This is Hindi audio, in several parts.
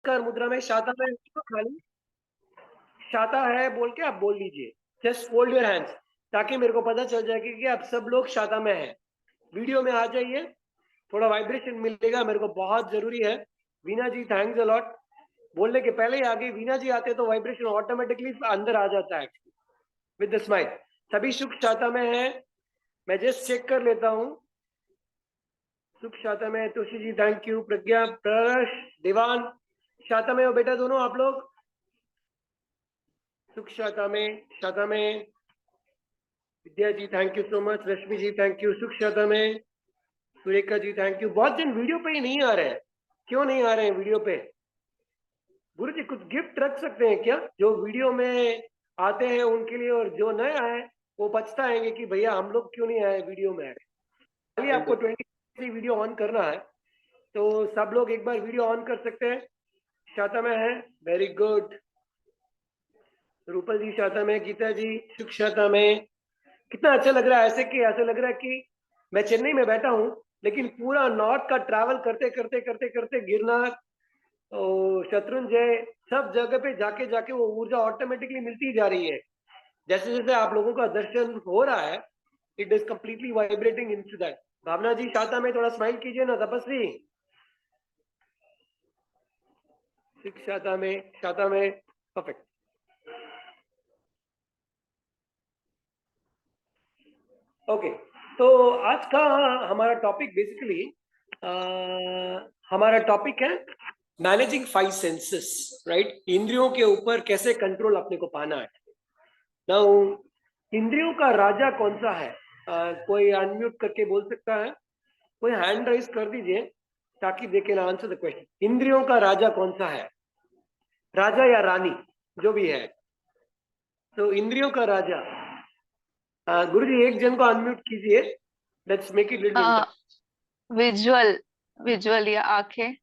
कर मुद्रा में शाता में खाली शाता है बोल के आप बोल लीजिए, जस्ट फोल्ड योर हैंड्स, ताकि मेरे को पता चल जाए कि आप सब लोग शाता में हैं। वीडियो में आ जाइए, थोड़ा वाइब्रेशन मिलेगा, मेरे को बहुत जरूरी है। वीना जी थैंक्स अ लॉट। बोलने के पहले ही आगे वीना जी आते तो वाइब्रेशन ऑटोमेटिकली अंदर आ जाता है विद द स्माइल। सभी सुख शाता में है, मैं जस्ट चेक कर लेता हूँ। सुख शाता में, तुलसी जी थैंक यू, प्रज्ञा, प्रश, देवान शाता में हो बेटा दोनों आप लोग। सुख शाता में Vidya ji thank you so much, Rashmi ji thank you, सुख शाता में, सुरेखा जी थैंक यू। बहुत दिन वीडियो पे ही नहीं आ रहे हैं, क्यों नहीं आ रहे हैं वीडियो पे? गुरु जी कुछ गिफ्ट रख सकते हैं क्या जो वीडियो में आते हैं उनके लिए, और जो नए आए वो पछताएंगे कि भैया हम लोग क्यों नहीं आए वीडियो में। खाली आपको 20 वीडियो ऑन करना है, तो सब लोग एक बार वीडियो ऑन कर सकते हैं। शाता में है, वेरी गुड। रूपल जी शाता में, गीता जी सुख शाता में। कितना अच्छा लग रहा है, ऐसे लग रहा है कि मैं चेन्नई में बैठा हूँ, लेकिन पूरा नॉर्थ का ट्रैवल करते करते करते करते गिरनार और शत्रुंजय सब जगह पे जाके जाके वो ऊर्जा ऑटोमेटिकली मिलती जा रही है। जैसे जैसे आप लोगों का दर्शन हो रहा है, it is completely vibrating into that. Bhavna ji शाता में थोड़ा स्माइल कीजिए ना, तपस्वी। शाता में परफेक्ट। ओके, तो आज का हमारा टॉपिक बेसिकली हमारा टॉपिक है मैनेजिंग 5 सेंसेस, राइट। इंद्रियों के ऊपर कैसे कंट्रोल अपने को पाना है। नाउ इंद्रियों का राजा कौन सा है? कोई अनम्यूट करके बोल सकता है? कोई हैंड राइज कर दीजिए ताकि they can answer the question. इंद्रियों का राजा कौन सा है? राजा या रानी जो भी है, तो इंद्रियों का राजा। गुरुजी एक जन को अनम्यूट कीजिए, let's make it little interesting. Visual visual या आंखें।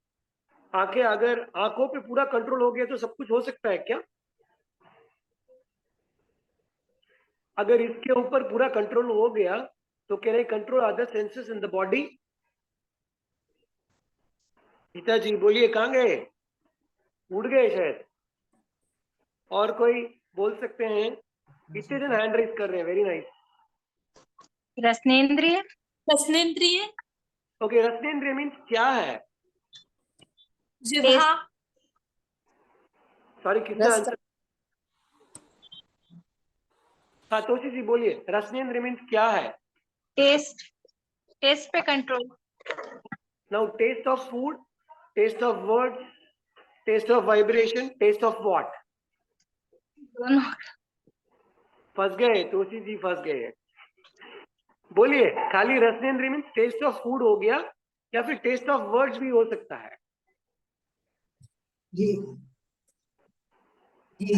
आंखें, अगर आंखों पे पूरा कंट्रोल हो गया तो सब कुछ हो सकता है क्या? अगर इसके ऊपर पूरा कंट्रोल हो गया तो can I control other senses in the body? Geeta ji बोलिए, कहाँ गए? उड़ गए शायद। और कोई बोल सकते हैं? इतने जन हैंड रेज कर रहे हैं, वेरी नाइस। रसनेन्द्रिय। रसनेन्द्रिय। ओके, रसनेन्द्रिय मीन्स क्या है? जिह्वा। सॉरी, कितना आंसर? हाँ तोशी जी बोलिए, रसनेन्द्रिय मीन्स क्या है? टेस्ट। टेस्ट पे control. Now taste of food, taste of words, taste of vibration, taste of what? दोनों। फंस गए तोशी जी, फंस गए। बोलिए, खाली रसनेन्द्रिय मीन्स टेस्ट ऑफ फूड हो गया या फिर टेस्ट ऑफ वर्ड्स भी हो सकता है? ये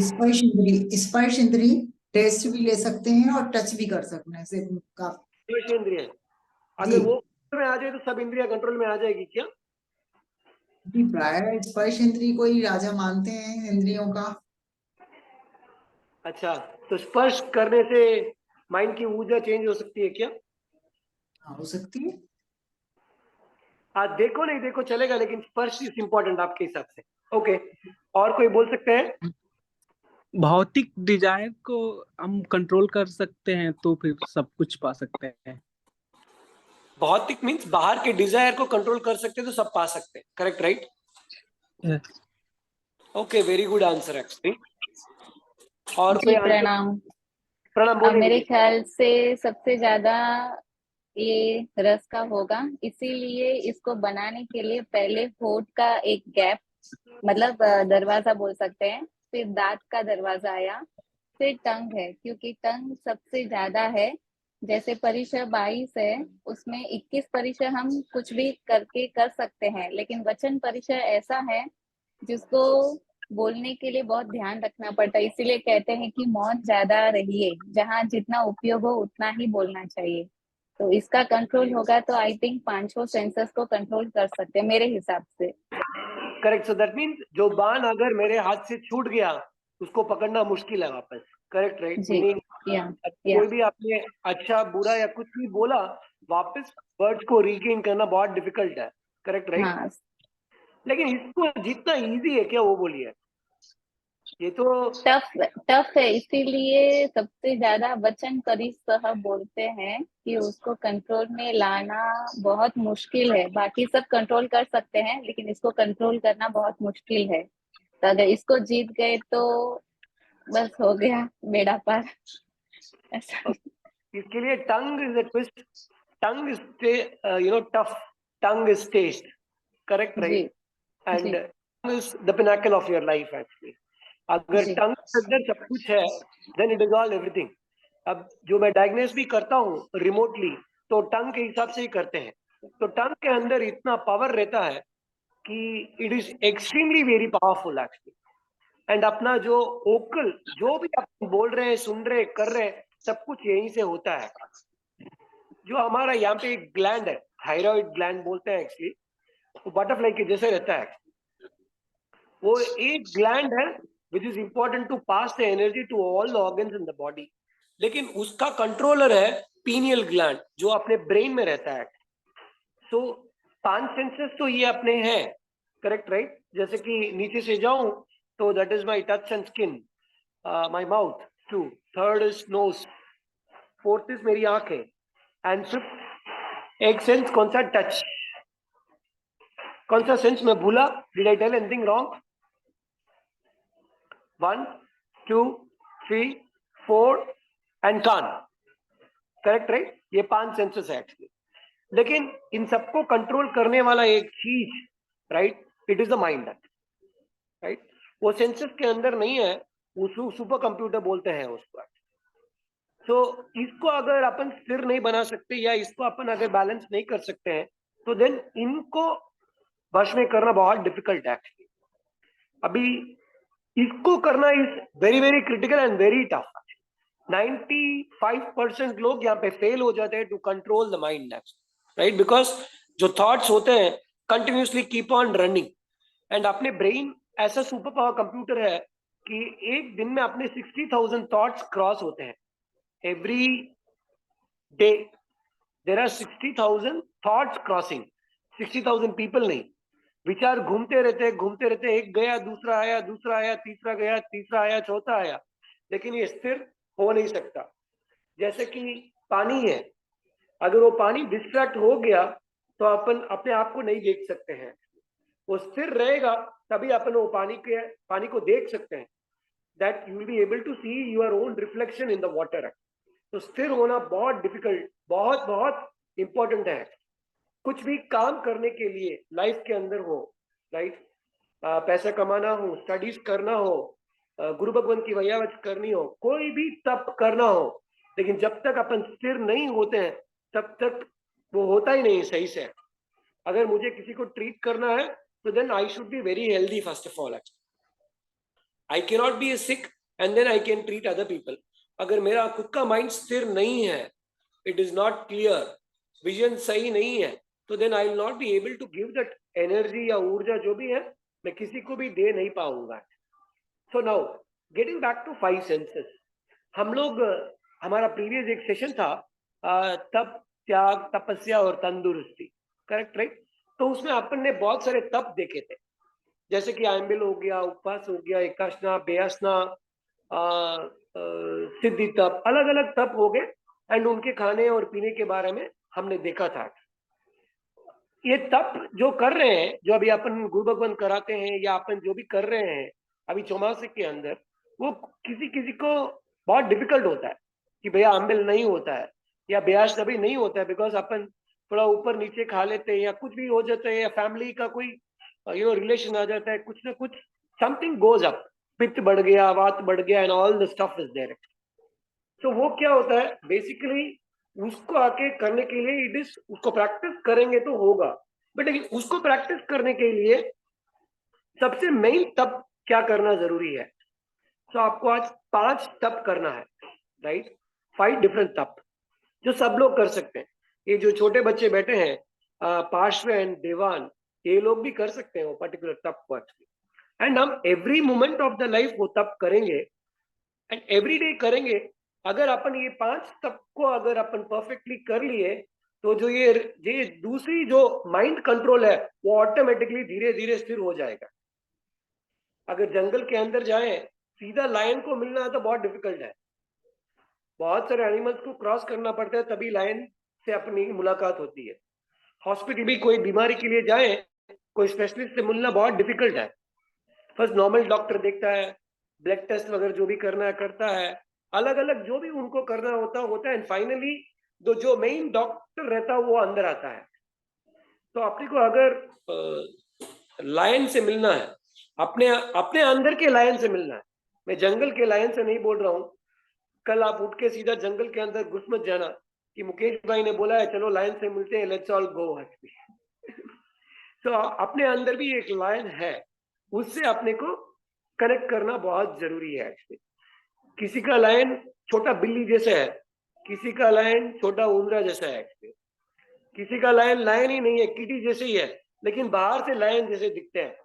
स्पर्श इंद्री टेस्ट भी ले सकते हैं और टच भी कर सकते हैं ऐसे का। स्पर्श इंद्रिय, अगर वो में आ जाए तो सब इंद्रिया कंट्रोल में आ जाएगी क्या? जी, प्राय स्पर्श इंद्री को ही राजा मानते हैं इंद्रियों का। अच्छा, तो स्पर्श करने से माइंड की ऊर्जा चेंज हो सकती है क्या? हाँ, हो सकती है। आज देखो नहीं देखो चलेगा, लेकिन स्पर्श इज इंपॉर्टेंट आपके हिसाब से। ओके, और कोई बोल सकते हैं? भौतिक डिजायर को हम कंट्रोल कर सकते हैं तो फिर सब कुछ पा सकते हैं। भौतिक मीन्स बाहर के डिजायर को कंट्रोल कर सकते हैं तो सब पा सकते हैं, correct right? Okay, very good answer actually. और जी कोई प्रणाम। प्रणाम बोलिए। मेरे ख्याल से सबसे ज्यादा ये रस का होगा, इसीलिए इसको बनाने के लिए पहले होठ का एक गैप, मतलब दरवाजा बोल सकते हैं, फिर दांत का दरवाजा आया, फिर टंग है, क्योंकि टंग सबसे ज्यादा है। जैसे परिसर 22 है, उसमें 21 परिसर हम कुछ भी करके कर सकते हैं, लेकिन वचन परिसर ऐसा है जिसको बोलने के लिए बहुत ध्यान रखना पड़ता है। इसीलिए कहते हैं कि मौन ज्यादा रहिए, जहाँ जितना उपयोग हो उतना ही बोलना चाहिए। तो इसका कंट्रोल होगा तो आई थिंक पांचों सेंसर्स को कंट्रोल कर सकते हैं मेरे हिसाब से। करेक्ट, सो दैट मीन्स जो बाण अगर मेरे हाथ से छूट गया उसको पकड़ना मुश्किल है वापस, करेक्ट राइट? जी, मीनिंग कोई भी आपने अच्छा बुरा या कुछ भी बोला, वापस वर्ड्स को रीगेन करना बहुत डिफिकल्ट है, करेक्ट राइट? हाँ लेकिन इसको जितना इजी है क्या, वो बोलिए। ये तो टफ है, इसीलिए सबसे ज्यादा बच्चन करी साहब बोलते हैं कि उसको कंट्रोल में लाना बहुत मुश्किल है। बाकी सब कंट्रोल कर सकते हैं, लेकिन इसको कंट्रोल करना बहुत मुश्किल है। तो अगर इसको जीत गए तो बस हो गया बेड़ा पार, ऐसा। इसके लिए tongue is a twist, tongue is tough, tongue is taste, correct, जी राइट? एंड जी tongue is the pinnacle of your life actually. अगर जी टंग के अंदर सब कुछ है, then it is all everything. अब जो मैं डायग्नोस भी करता हूँ रिमोटली, तो टंग के हिसाब से ही करते हैं। तो टंग के अंदर इतना पावर रहता है कि it is extremely very powerful actually. And अपना जो ओकल, जो भी आप बोल रहे हैं, सुन रहे हैं, कर रहे हैं, सब कुछ यहीं से होता है। जो हमारा यहाँ पे एक ग्लैंड है, थायराइड ग्लैंड बोलते हैं एक्चुअली, वो बटरफ्लाई के जैसे रहता है। वो एक ग्लैंड है which is important to pass the energy to all the organs in the body, लेकिन उसका कंट्रोलर है पीनियल ग्लैंड, जो अपने ब्रेन में रहता है। सो 5 सेंसेस तो ये अपने हैं, करेक्ट, राइट? जैसे कि नीचे से जाऊं तो that is my touch and skin, my mouth, 2, third is nose, fourth is मेरी आंखें, एंड फिफ्थ एक सेंस कौन सा, टच। कौन सा सेंस मैं भूला? Did I tell anything wrong? 1, 2, 3, 4 and कान, करेक्ट, राइट? ये 5 सेंसेस है एक्चुअली। लेकिन इन सबको कंट्रोल करने वाला एक चीज, right, it is the mind, right? वो सेंसेस के अंदर नहीं है, उसको सुपर कंप्यूटर बोलते हैं उसको। तो इसको अगर अपन स्थिर नहीं बना सकते, या इसको अपन अगर बैलेंस नहीं कर सकते हैं, तो देन इनको वश में करना बहुत डिफिकल्ट है एक्चुअली। अभी इसको करना is very very critical and very tough. 95% लोग यहाँ पे फेल हो जाते हैं to control the mind, right? Because जो थॉट्स होते हैं continuously keep on running, and अपने ब्रेन ऐसा सुपर पावर कंप्यूटर है कि एक दिन में अपने 60,000 थॉट्स क्रॉस होते हैं every day. There are 60,000 thoughts crossing, 60,000 people नहीं। विचार घूमते रहते, एक गया, दूसरा आया, दूसरा आया, तीसरा गया, तीसरा आया, चौथा आया, लेकिन ये स्थिर हो नहीं सकता। जैसे कि पानी है, अगर वो पानी डिस्ट्रैक्ट हो गया तो अपन अपने आप को नहीं देख सकते हैं। वो स्थिर रहेगा तभी अपन वो पानी को देख सकते हैं, that you will be able to see your own reflection in the water. तो स्थिर होना बहुत डिफिकल्ट, बहुत बहुत इंपॉर्टेंट है। कुछ भी काम करने के लिए लाइफ के अंदर हो, राइट, पैसा कमाना हो, स्टडीज करना हो, गुरु भगवान की वैयावच करनी हो, कोई भी तप करना हो, लेकिन जब तक अपन स्थिर नहीं होते हैं तब तक वो होता ही नहीं सही से। अगर मुझे किसी को ट्रीट करना है तो then I should be very healthy first of all. I can not be sick and then I can treat other people. अगर मेरा खुद का माइंड स्थिर नहीं है, it is not clear, vision सही नहीं है, तो then I will not be able to give that energy या ऊर्जा जो भी है, मैं किसी को भी दे नहीं पाऊंगा। So now getting back to 5 senses, हम लोग हमारा प्रीवियस एक सेशन था तप, त्याग, तपस्या और तंदुरुस्ती, करेक्ट, राइट? तो उसमें अपन ने बहुत सारे तप देखे थे, जैसे कि आयम्बिल हो गया, उपवास हो गया, एकाशना, बेयासना, सिद्धि तप, अलग अलग तप हो गए, एंड उनके खाने और पीने के बारे में हमने देखा था। ये तप जो कर रहे हैं, जो अभी अपन गुरु भगवान कराते हैं, या अपन जो भी कर रहे हैं अभी चौमासे के अंदर, वो किसी किसी को बहुत डिफिकल्ट होता है कि भैया आम्बिल नहीं होता है या ब्याज तभी नहीं होता है, बिकॉज अपन थोड़ा ऊपर नीचे खा लेते हैं या कुछ भी हो जाता है, या फैमिली का कोई रिलेशन आ जाता है, कुछ ना कुछ समथिंग गोज अप, पित्त बढ़ गया, वात बढ़ गया, and all the stuff is there. तो वो क्या होता है बेसिकली, उसको आके करने के लिए इट इज, उसको प्रैक्टिस करेंगे तो होगा, बट लेकिन उसको प्रैक्टिस करने के लिए सबसे मेन तप क्या करना जरूरी है। तो आपको आज 5 तप करना है, राइट? 5 डिफरेंट तप जो सब लोग कर सकते हैं। ये जो छोटे बच्चे बैठे हैं, पार्श्व एंड देवान, ये लोग भी कर सकते हैं वो पर्टिकुलर तप को एक्चुअली। एंड हम every moment of the life वो तप करेंगे, एंड एवरी डे करेंगे। अगर अपन ये 5 तप को अगर अपन परफेक्टली कर लिए, तो जो ये दूसरी जो माइंड कंट्रोल है वो ऑटोमेटिकली धीरे धीरे स्थिर हो जाएगा। अगर जंगल के अंदर जाएं, सीधा लायन को मिलना तो बहुत डिफिकल्ट है, बहुत सारे एनिमल्स को क्रॉस करना पड़ता है तभी लायन से अपनी मुलाकात होती है। हॉस्पिटल भी कोई बीमारी के लिए जाए, कोई स्पेशलिस्ट से मिलना बहुत डिफिकल्ट है। फर्स्ट नॉर्मल डॉक्टर देखता है, ब्लड टेस्ट वगैरह जो भी करना है करता है, अलग अलग जो भी उनको करना होता है एंड फाइनली जो मेन डॉक्टर रहता है वो अंदर आता है। तो अपने को अगर लायन से मिलना है, अपने अपने अंदर के लायन से मिलना है, मैं जंगल के लायन से नहीं बोल रहा हूँ। कल आप उठ के सीधा जंगल के अंदर घुस मत जाना कि मुकेश भाई ने बोला है चलो लायन से मिलते हैं, लेट्स ऑल गो। तो अपने अंदर भी एक लायन है, उससे अपने को कनेक्ट करना बहुत जरूरी है एक्चुअली। किसी का लायन छोटा बिल्ली जैसा है, किसी का लायन छोटा उंदरा जैसा है एक्चुअली, किसी का लायन लायन ही नहीं है, किटी जैसे ही है, लेकिन बाहर से लायन जैसे दिखते हैं,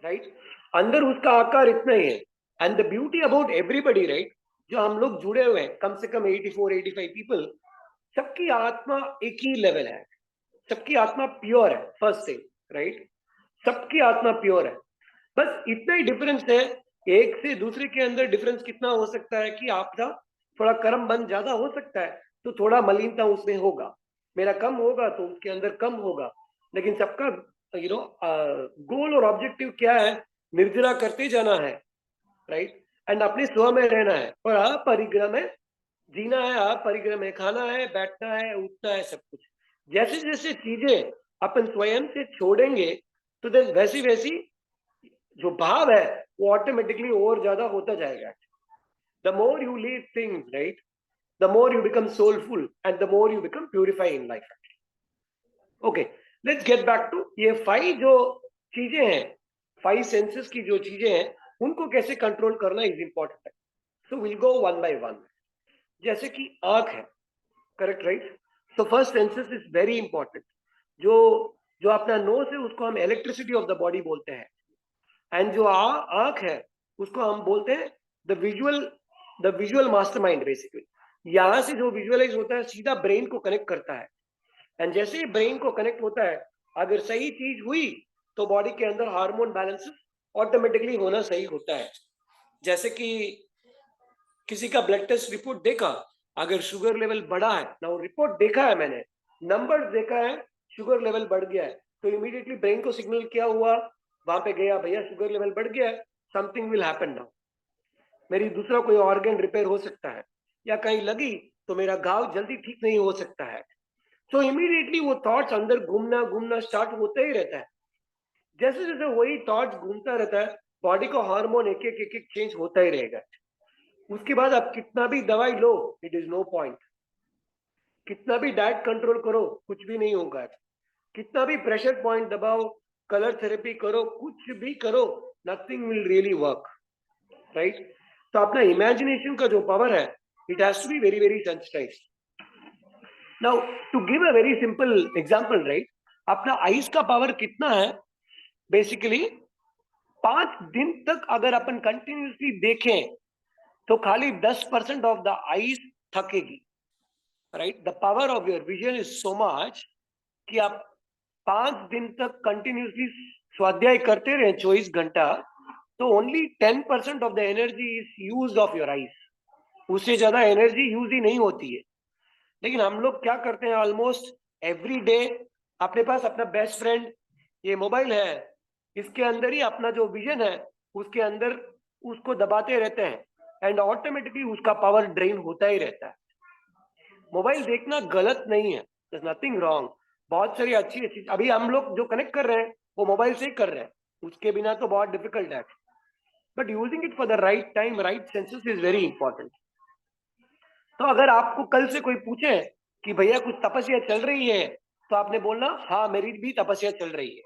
राइट? अंदर उसका आकार इतना ही है। And the beauty about everybody, right, जो हम लोग जुड़े हुए हैं कम से कम 84-85 पीपल, सबकी आत्मा एक ही लेवल है, सबकी आत्मा प्योर है, फर्स्ट थिंग, राइट? सबकी आत्मा प्योर है, बस इतना ही डिफरेंस है। एक से दूसरे के अंदर डिफरेंस कितना हो सकता है कि आपका थोड़ा कर्म बंद ज्यादा हो सकता है तो थोड़ा मलिनता उसमें होगा, मेरा कम होगा तो उसके अंदर कम होगा, लेकिन सबका गोल और ऑब्जेक्टिव क्या है? निर्जरा करते जाना है, राइट? एंड अपने स्व में रहना है और अपरिग्रह में जीना है, अपरिग्रह में खाना है, बैठना है, उठना है, सब कुछ। जैसे जैसे चीजें अपन स्वयं से छोड़ेंगे तो देन वैसी वैसी जो भाव है वो ऑटोमेटिकली और ज्यादा होता जाएगा। The more you leave things, right, the more you become soulful and the more you become purify in life. Okay, let's get back to ये 5 जो चीजें हैं, 5 सेंसेस की जो चीजें हैं उनको कैसे कंट्रोल करना इज इंपॉर्टेंट है। So will go one by one. जैसे कि आंख है, correct, right? So first senses is very important. जो जो अपना नोज है उसको हम इलेक्ट्रिसिटी ऑफ द बॉडी बोलते हैं, एंड जो आंख है उसको हम बोलते हैं द विजुअल मास्टरमाइंड। बेसिकली यहां से जो विजुअलाइज होता है सीधा ब्रेन को कनेक्ट करता है, एंड जैसे ही ब्रेन को कनेक्ट होता है, अगर सही चीज हुई तो बॉडी के अंदर हार्मोन बैलेंस ऑटोमेटिकली होना सही होता है। जैसे कि किसी का ब्लड टेस्ट रिपोर्ट देखा, अगर शुगर लेवल बढ़ा है ना, रिपोर्ट देखा है मैंने, नंबर देखा है, शुगर लेवल बढ़ गया है, तो इमीडिएटली ब्रेन को सिग्नल क्या हुआ, वहां पे गया, भैया शुगर लेवल बढ़ गया है, समथिंग विल हैपन नाउ, मेरी दूसरा कोई ऑर्गन रिपेयर हो सकता है, या कहीं लगी तो मेरा घाव जल्दी ठीक नहीं हो सकता है। तो इमीडिएटली वो थॉट्स अंदर घूमना घूमना स्टार्ट होता ही रहता है। जैसे जैसे वही थॉट्स घूमता रहता है, बॉडी को हार्मोन एक एक चेंज होता ही रहेगा। उसके बाद आप कितना भी दवाई लो, इट इज नो पॉइंट। कितना भी डाइट कंट्रोल करो, कुछ भी नहीं होगा। कितना भी प्रेशर पॉइंट दबाओ, कलर थेरेपी करो, कुछ भी करो, nothing will really work, right? तो अपना इमेजिनेशन का जो पावर है, it has to be very very sensitised. Now to give a very simple example, right, अपना आईज का पावर कितना है? बेसिकली 5 दिन तक अगर अपन कंटिन्यूसली देखें तो खाली 10% ऑफ द आईज थकेगी, right? The power of your vision is so much कि आप 5 दिन तक कंटिन्यूसली स्वाध्याय करते रहे 24 घंटा, तो only 10% of the energy is used of your eyes, उससे ज्यादा एनर्जी यूज ही नहीं होती है। लेकिन हम लोग क्या करते हैं, ऑलमोस्ट एवरी डे अपने पास अपना बेस्ट फ्रेंड ये मोबाइल है, इसके अंदर ही अपना जो विजन है उसके अंदर उसको दबाते रहते हैं, एंड ऑटोमेटिकली उसका पावर ड्रेन होता ही रहता है। मोबाइल देखना गलत नहीं है, नथिंग रॉन्ग, बहुत सारी अच्छी अच्छी, अभी हम लोग जो कनेक्ट कर रहे हैं वो मोबाइल से ही कर रहे हैं, उसके बिना तो बहुत डिफिकल्ट है, but using it for the right time, right senses is very important. तो अगर आपको कल से कोई पूछे कि भैया कुछ तपस्या चल रही है, तो आपने बोलना हाँ मेरी भी तपस्या चल रही है,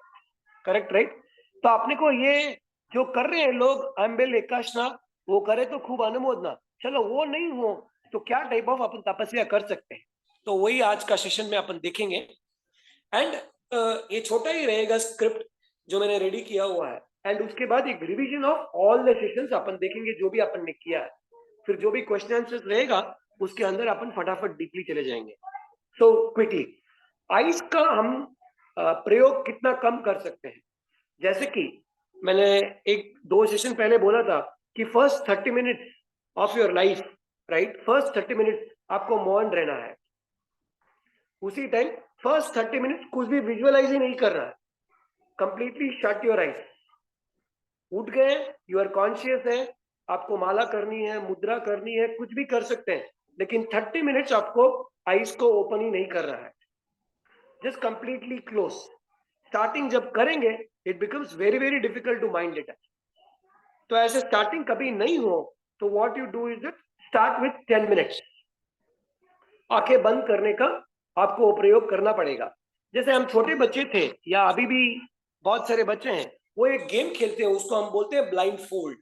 करेक्ट, राइट? तो आपने को ये जो कर रहे हैं लोग अंबेल एकाशना, वो करे तो खूब अनुमोदना, चलो वो नहीं हो तो क्या टाइप ऑफ अपन तपस्या कर सकते हैं, तो वही आज का सेशन में अपन देखेंगे। एंड ये छोटा ही रहेगा स्क्रिप्ट जो मैंने रेडी किया हुआ है, एंड उसके बाद एक revision of all the sessions अपन देखेंगे जो भी अपन ने किया है, फिर जो भी क्वेश्चन आंसर्स रहेगा उसके अंदर अपन फटाफट डीपली चले जाएंगे। सो क्विकली आइस का हम प्रयोग कितना कम कर सकते हैं, जैसे कि मैंने 1-2 सेशन पहले बोला था कि first 30 minutes of your life, right, first 30 minutes आपको मौन रहना है। उसी टाइम फर्स्ट 30 मिनट्स कुछ भी विजुअलाइज ही नहीं करना है, कंप्लीटली शट योर आइज। उठ गए, यू आर कॉन्शियस है, आपको माला करनी है, मुद्रा करनी है, कुछ भी कर सकते हैं, लेकिन 30 मिनट्स आपको आइज को ओपन ही नहीं करना है, जस्ट कंप्लीटली क्लोज। स्टार्टिंग जब करेंगे it becomes very very difficult to mind it. तो ऐसे स्टार्टिंग कभी नहीं हो तो what you do is that start with 10 minutes. आंखें बंद करने का आपको प्रयोग करना पड़ेगा। जैसे हम छोटे बच्चे थे या अभी भी बहुत सारे बच्चे हैं, वो एक गेम खेलते हैं, उसको हम बोलते हैं ब्लाइंड फोल्ड,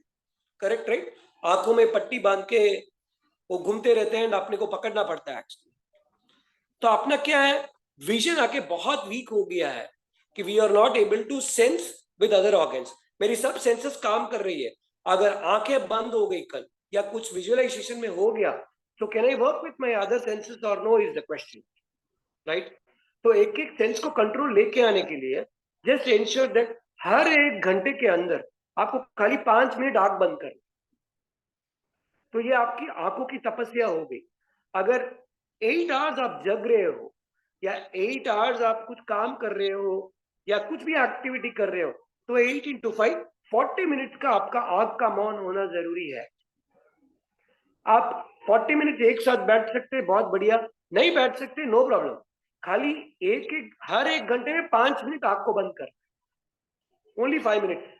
करेक्ट, राइट? आंखों में पट्टी बांध के वो घूमते रहते हैं, अपने को पकड़ना पड़ता है। तो अपना क्या है, विजन आके बहुत वीक हो गया है कि we are not able to sense with other organs. मेरी सब सेंसेस काम कर रही है, अगर आंखें बंद हो गई कल या कुछ विजुअलाइजेशन में हो गया तो can I work with my other senses और no is the question, right? तो एक एक सेंस को कंट्रोल लेके आने के लिए जस्ट इंश्योर दैट हर 1 घंटे के अंदर आपको खाली 5 मिनट आंख बंद करना। तो ये आपकी आंखों की तपस्या हो गई। अगर 8 आवर्स आप जग रहे हो या 8 आवर्स आप कुछ काम कर रहे हो या कुछ भी एक्टिविटी कर रहे हो, तो 8 into 5 40 मिनट्स का आपका आंख का मौन होना जरूरी है। आप 40 मिनट एक साथ बैठ सकते हैं, बहुत बढ़िया। नहीं बैठ सकते, नो प्रॉब्लम। खाली हर 1 घंटे में 5 मिनट आंख को बंद कर, ओनली 5 मिनट।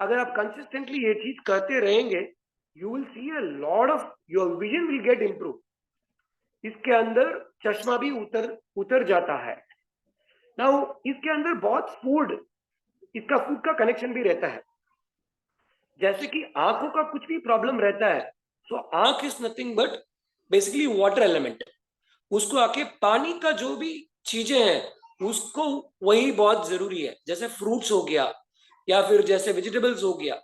अगर आप कंसिस्टेंटली ये चीज करते रहेंगे, you will see a lot of your vision will get improve. इसके अंदर चश्मा भी उतर जाता है। नाउ इसके अंदर बहुत इसका फूड का कनेक्शन भी रहता है। जैसे कि आंखों का कुछ भी प्रॉब्लम रहता है, सो आंख is nothing but basically water element. उसको आके पानी का जो भी चीजें हैं उसको वही बहुत जरूरी है। जैसे फ्रूट्स हो गया या फिर जैसे वेजिटेबल्स हो गया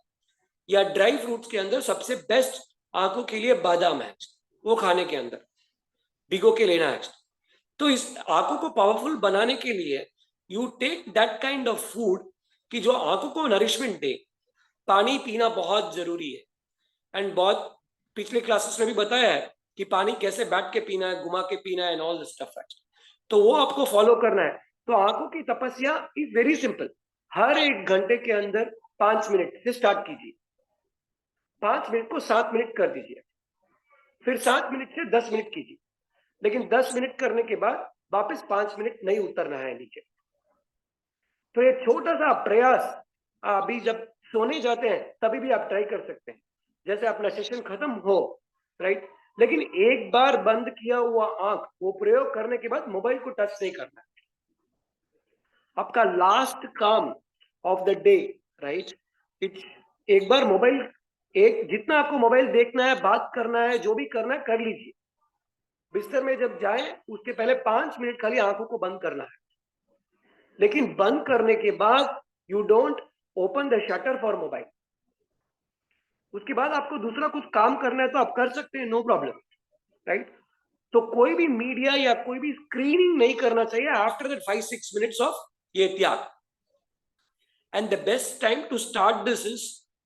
या ड्राई फ्रूट्स के अंदर सबसे बेस्ट आंखों के लिए बादाम है, वो खाने के अंदर भिगो के लेना है। तो इस आंखों को पावरफुल बनाने के लिए you take that kind of food कि जो आंखों को नरिशमेंट दे। पानी पीना बहुत जरूरी है, एंड बहुत पिछले क्लासेस में भी बताया है कि पानी कैसे बैठ के पीना है, घुमा के पीना है, एंड ऑल दिस स्टफ है। तो वो आपको फॉलो करना है। तो आंखों की तपस्या इज वेरी सिंपल। हर 1 घंटे के अंदर 5 मिनट से स्टार्ट कीजिए। 5 मिनट को 7 मिनट कर दीजिए, फिर 7 मिनट से 10 मिनट कीजिए, लेकिन 10 मिनट करने के बाद वापस 5 मिनट नहीं उतरना है नीचे। तो ये छोटा सा प्रयास अभी जब सोने जाते हैं तभी भी आप ट्राई कर सकते हैं, जैसे अपना सेशन खत्म हो, राइट? लेकिन एक बार बंद किया हुआ आंख वो प्रयोग करने के बाद मोबाइल को टच नहीं करना। आपका लास्ट काम ऑफ द डे, राइट? एक बार मोबाइल, जितना आपको मोबाइल देखना है, बात करना है, जो भी करना है कर लीजिए। बिस्तर में जब जाए उसके पहले 5 मिनट खाली आंखों को बंद करना है, लेकिन बंद करने के बाद you don't open the shutter for mobile. उसके बाद आपको दूसरा कुछ काम करना है तो आप कर सकते हैं, नो प्रॉब्लम, राइट? तो कोई भी मीडिया या कोई भी स्क्रीनिंग नहीं करना चाहिए आफ्टर दैट 5-6 मिनट्स ऑफ ये त्याग। And the best time to start this is,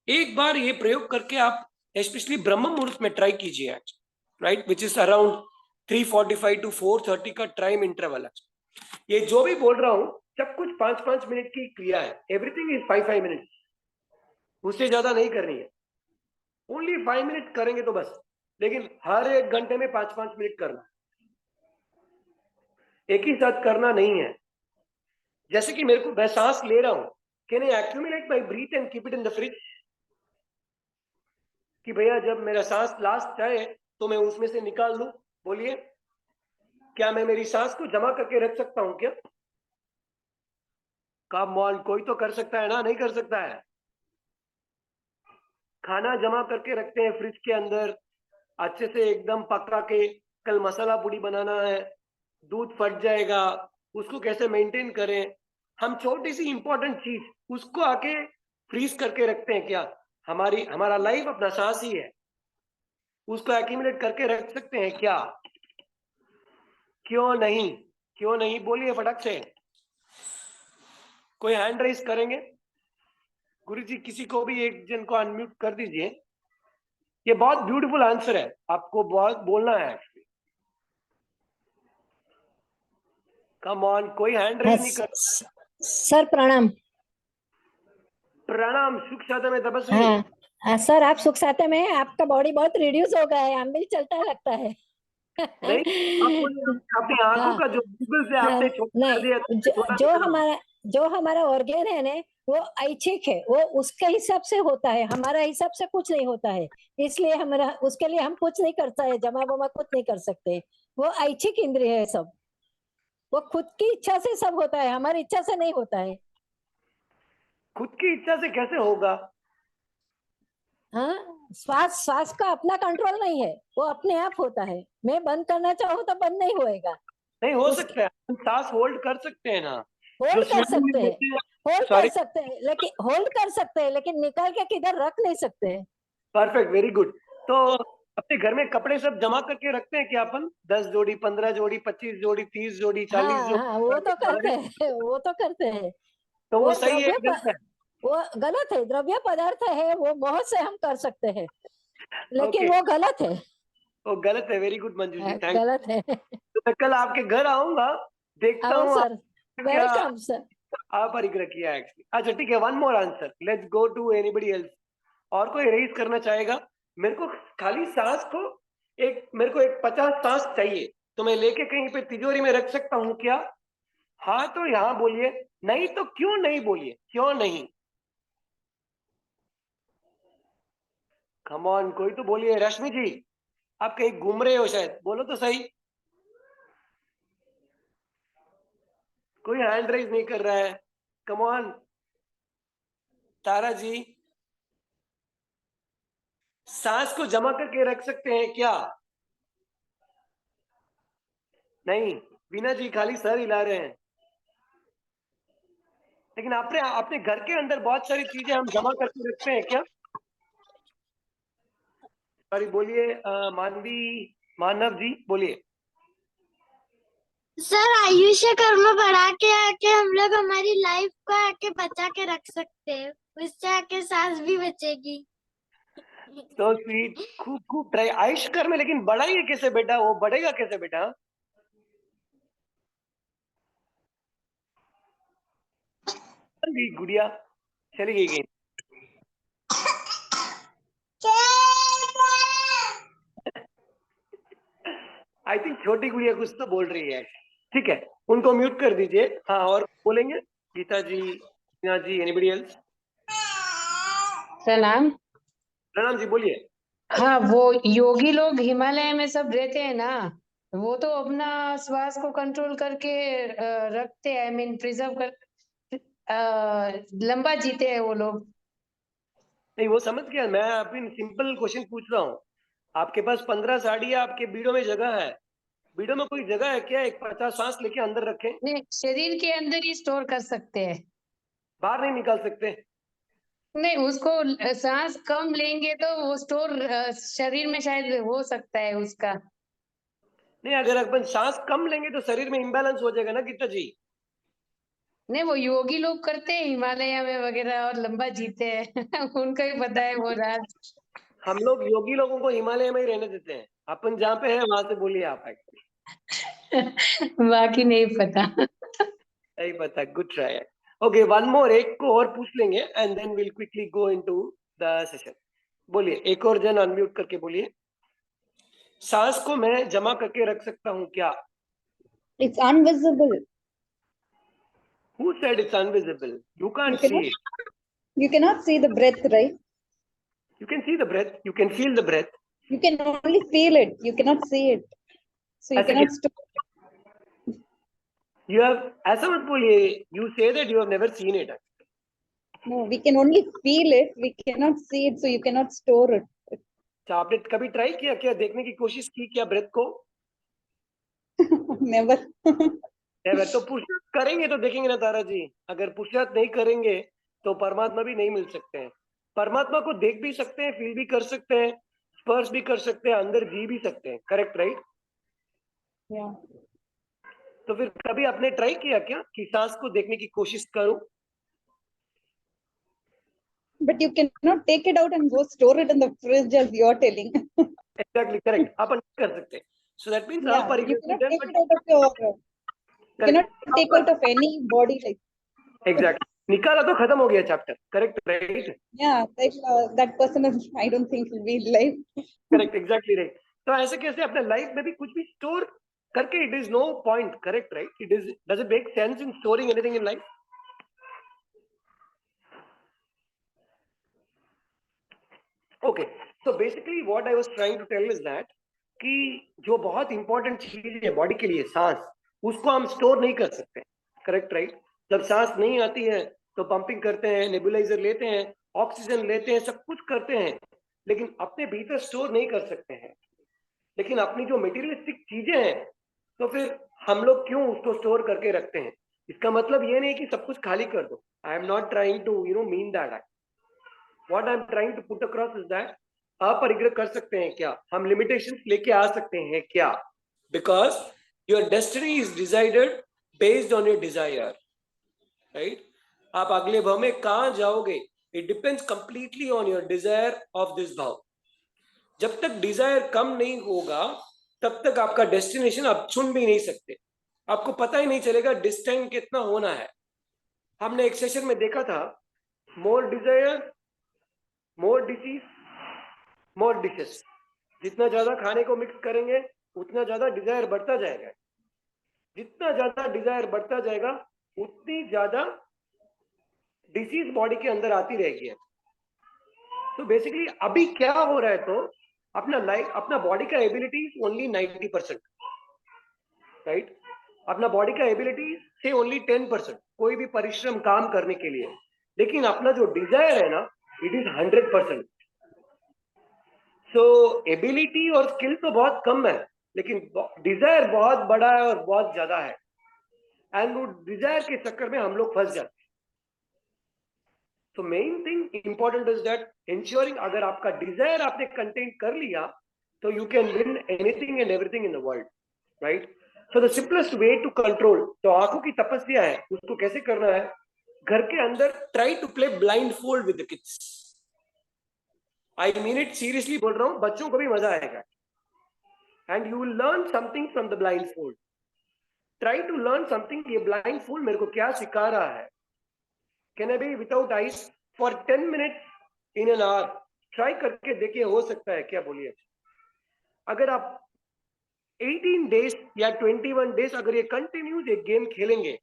एक बार ये प्रयोग करके आप स्पेशली ब्रह्म मुहूर्त में ट्राई कीजिए, right, which is around 3:45 to 4:30 का टाइम इंटरवल है। ये जो भी बोल रहा हूं सब कुछ 5-5 मिनट की क्रिया है। एवरीथिंग इज 5-5 मिनट, उससे ज्यादा नहीं करनी है। ओनली 5 मिनट करेंगे तो बस, लेकिन हर 1 घंटे में 5-5 मिनट करना, एक ही साथ करना नहीं है। जैसे कि मेरे को, मैं सांस ले रहा हूं, can I accumulate my breath and keep it in the fridge? कि भैया जब मेरा सांस लास्ट जाए तो मैं उसमें से निकाल लूं? बोलिए, क्या मैं मेरी सांस को जमा करके रख सकता हूं क्या? कम ऑन, कोई तो कर सकता है ना? नहीं कर सकता है। खाना जमा करके रखते हैं फ्रिज के अंदर, अच्छे से एकदम पका के, कल मसाला पूड़ी बनाना है, दूध फट जाएगा, उसको कैसे मेंटेन करें? हम छोटी सी इंपॉर्टेंट चीज उसको आके फ्रीज करके रखते हैं क्या? हमारा लाइफ अपना सांस ही है, उसको एक्यूमुलेट करके रख सकते हैं क्या? क्यों नहीं? क्यों नहीं बोलिए फटक से। कोई हैंड रेस करेंगे? गुरुजी किसी को भी एक जन को अनम्यूट कर दीजिए। ये बहुत ब्यूटीफुल आंसर है, आपको बहुत बोलना है एक्चुअली। कम ऑन, कोई हैंड रेस नहीं कर। सर प्रणाम। प्रणाम। सुख साधन में तपस्वी। सर आप सुख साथे में हैं? आपका बॉडी बहुत रिड्यूस हो गया है, अम्बिल चलता लगता है। नहीं, अपनी आंखों का जो बिल्कुल से आपने छोटा कर दिया, नहीं, छोटा जो हमारा ऑर्गेन है ना, वो ऐच्छिक है, वो उसके हिसाब से होता है, हमारा हिसाब से कुछ नहीं होता है। इसलिए हमारा उसके लिए हम कुछ नहीं करता है, जमा बमा कुछ नहीं कर सकते। वो ऐच्छिक इंद्रिय है सब, वो खुद की इच्छा से सब होता है, हमारी इच्छा से नहीं होता है। खुद की इच्छा से कैसे होगा? हाँ, श्वास का अपना कंट्रोल नहीं है, वो अपने आप होता है। मैं बंद करना चाहूँ तो बंद नहीं होएगा। नहीं हो उसके- सकता है, हम सांस होल्ड कर सकते हैं ना। होल्ड जो कर स्विमिंग में सकते हैं, होते हैं, होल्ड सॉरी, कर सकते हैं, लेकिन होल्ड कर सकते हैं, लेकिन निकाल के किधर रख नहीं सकते हैं। Perfect, very good. तो अपने घर में कपड़े सब जमा करके रखते हैं क्या अपन? 10 जोड़ी, 15 जोड़ी, 25 जोड़ी, 30 जोड़ी, 40 हाँ जोड़ी? हाँ, वो तो करते हैं, वो तो करते हैं। तो वो वो सही है, गलत है? वो गलत है, द्रव्य पदार्थ है, वो मोह से हम कर सकते हैं, लेकिन ओके, वो गलत है। वो गलत है। Very good Manju ji, thank. गलत है। तो मैं कल आपके घर आऊंगा, देखता आओ हूँ सर, क्या वेलकम सर। आप परिग्रह किया है एक्चुअली। अच्छा ठीक है, one more answer, let's go to anybody else. और कोई रेज करना चाहेगा? मेरे को खाली सांस को मेरे को एक 50 सांस चाहिए, तो मैं लेके कहीं पे तिजोरी में रख सकता हूँ क्या? हाँ तो यहाँ बोलिए, नहीं तो क्यों नहीं बोलिए, क्यों नहीं? कम ऑन, कोई तो बोलिए। रश्मि जी, आप कहीं घूम रहे हो शायद, बोलो तो सही। कोई हैंड रेज नहीं कर रहा है। Come on. तारा जी, सांस को जमा करके रख सकते हैं क्या? नहीं। बीना जी खाली सर हिला रहे हैं। लेकिन अपने अपने घर के अंदर बहुत सारी चीजें हम जमा करके रखते हैं क्या? सॉरी, बोलिए। मानवी, मानव जी बोलिए। सर आयुष्य कर्म बढ़ा के आके हम लोग हमारी लाइफ को आके बचा के रख सकते हैं, उससे आके सांस भी बचेगी। तो स्वीट, खूब खूब ट्राई आयुष कर में, लेकिन बढ़ाइए कैसे बेटा? वो बढ़ेगा कैसे बेटा? भी गुड़िया चली गई कहीं। आई थिंक छोटी गुड़िया कुछ तो बोल रही है। ठीक है, उनको म्यूट कर दीजिए। हाँ, और बोलेंगे गीता जी, मीना जी, एनीबडी एल्स? प्रणाम। प्रणाम जी, बोलिए। हाँ, वो योगी लोग हिमालय में सब रहते हैं ना, वो तो अपना श्वास को कंट्रोल करके रखते हैं, आई मीन प्रिजर्व कर लंबा जीते हैं वो लोग। नहीं, वो समझ गया। मैं अभी सिंपल क्वेश्चन पूछ रहा हूँ। आपके पास 15 साड़ियाँ, आपके बीड़ों में जगह है, बीड़ों में कोई जगह है क्या? एक 50 सांस लेके अंदर रखें, नहीं, शरीर के अंदर ही स्टोर कर सकते हैं। बाहर नहीं निकाल सकते? नहीं, उसको सांस कम लेंगे तो वो स्टोर शरीर में शायद हो सकता है उसका। नहीं, अगर अपन सांस कम लेंगे तो शरीर में इम्बैलेंस हो जाएगा ना गीता जी। नहीं, वो योगी लोग करते हैं हिमालय में वगैरह और लंबा जीते हैं उनको ही पता है वो राज। हम लोग योगी लोगों को हिमालय में ही रहने देते हैं। अपन जहाँ पे है वहां से बोलिए आप एक्चुअली। बाकी नहीं पता। नहीं पता, good try. Okay, one more, एक को और पूछ लेंगे and then will quickly go into the session. बोलिए, एक और जन अनम्यूट करके बोलिए। सांस को मैं जमा करके रख सकता हूँ क्या? It's invisible. Who said it's invisible? You can't You see cannot, it. you cannot see the breath, right? You can see the breath, you can feel the breath. You can only feel it. You cannot see it. So you ऐसे cannot क्या? store. You have, ऐसा मत बोलिए, you say that you have never seen it. No, we can only feel it. We cannot see it. So you cannot store it. अच्छा, आपने कभी ट्राई किया क्या? देखने की कोशिश की क्या ब्रेथ को? Never. नेवर। तो पुरुषार्थ करेंगे तो देखेंगे ना तारा जी। अगर पुरुषार्थ नहीं करेंगे तो परमात्मा भी नहीं मिल सकते हैं। परमात्मा को देख भी सकते हैं, फील भी कर सकते हैं, स्पर्श भी कर सकते हैं, अंदर जी भी सकते हैं। Correct, right? Yeah. तो फिर कभी आपने ट्राई किया क्या कि सांस को देखने की कोशिश करूं? But you cannot take it out and go store it in the fridge as you're telling. Exactly correct, आप नहीं कर सकते. सो दैट मीन्स Yeah, आप पर you cannot take but it out of your, you cannot take out of any body like. Exactly निकाला तो खत्म हो गया chapter. Correct right? Yeah, like that person is, I don't think will be alive. Correct exactly right. तो ऐसे कैसे अपने लाइफ में भी कुछ भी स्टोर करके, it is no point. Correct right? It is, does it make sense in storing anything in life? Okay, so basically what I was trying to tell is that कि जो बहुत इंपॉर्टेंट चीज है बॉडी के लिए, सांस, उसको हम स्टोर नहीं कर सकते. Correct right? जब सांस नहीं आती है तो पंपिंग करते हैं, नेबुलाइजर लेते हैं, ऑक्सीजन लेते हैं, सब कुछ करते हैं, लेकिन अपने भीतर स्टोर नहीं कर सकते हैं. लेकिन अपनी जो मटेरियलिस्टिक चीजें हैं, तो फिर हम लोग क्यों उसको स्टोर करके रखते हैं? इसका मतलब ये नहीं कि सब कुछ खाली कर दो. I am not trying to mean that. What I am trying to put across is that अपरिग्रह कर सकते हैं क्या? हम लिमिटेशंस लेके आ सकते हैं क्या? Because your destiny is decided based on your desire. Right? आप अगले भाव में कहां जाओगे, it depends completely on your desire of this भाव. जब तक डिजायर कम नहीं होगा तब तक आपका डेस्टिनेशन आप चुन भी नहीं सकते. आपको पता ही नहीं चलेगा डिस्टेंस कितना होना है. हमने एक सेशन में देखा था, मोर डिजायर मोर डिसीज मोर डिशेस. जितना ज्यादा खाने को मिक्स करेंगे उतना ज्यादा डिजायर बढ़ता जाएगा. जितना ज्यादा डिजायर बढ़ता जाएगा उतनी ज्यादा डिसीज बॉडी के अंदर आती रहेगी. तो बेसिकली अभी क्या हो रहा है, तो अपना लाइफ, अपना बॉडी का एबिलिटी ओनली 90%. राइट? अपना बॉडी का एबिलिटी से ओनली 10%, कोई भी परिश्रम काम करने के लिए. लेकिन अपना जो डिजायर है ना, इट इज 100%. सो एबिलिटी और स्किल तो बहुत कम है, लेकिन डिजायर बहुत बड़ा है और बहुत ज्यादा है. एंड वो डिजायर के चक्कर में हम लोग फंस जाते हैं. तो main thing important is that insuring, अगर आपका डिजायर आपने कंटेन कर लिया तो you can win anything and everything in the world. Right? So the simplest way to control, तो आंखों की तपस्या है, उसको कैसे करना है? घर के अंदर try to play blind fold with the kids. I mean it seriously बोल रहा हूं, बच्चों को भी मजा आएगा. And you will learn something from the blind fold. Try to learn something. ये ब्लाइंड फोल्ड मेरे को क्या सिखा रहा है? Can I be without eyes for 10 minutes in an hour? ट्राई करके देखिए, हो सकता है क्या? बोलिए. अगर आप 18 डेज या 21 डेज अगर ये कंटिन्यूज एक गेम खेलेंगे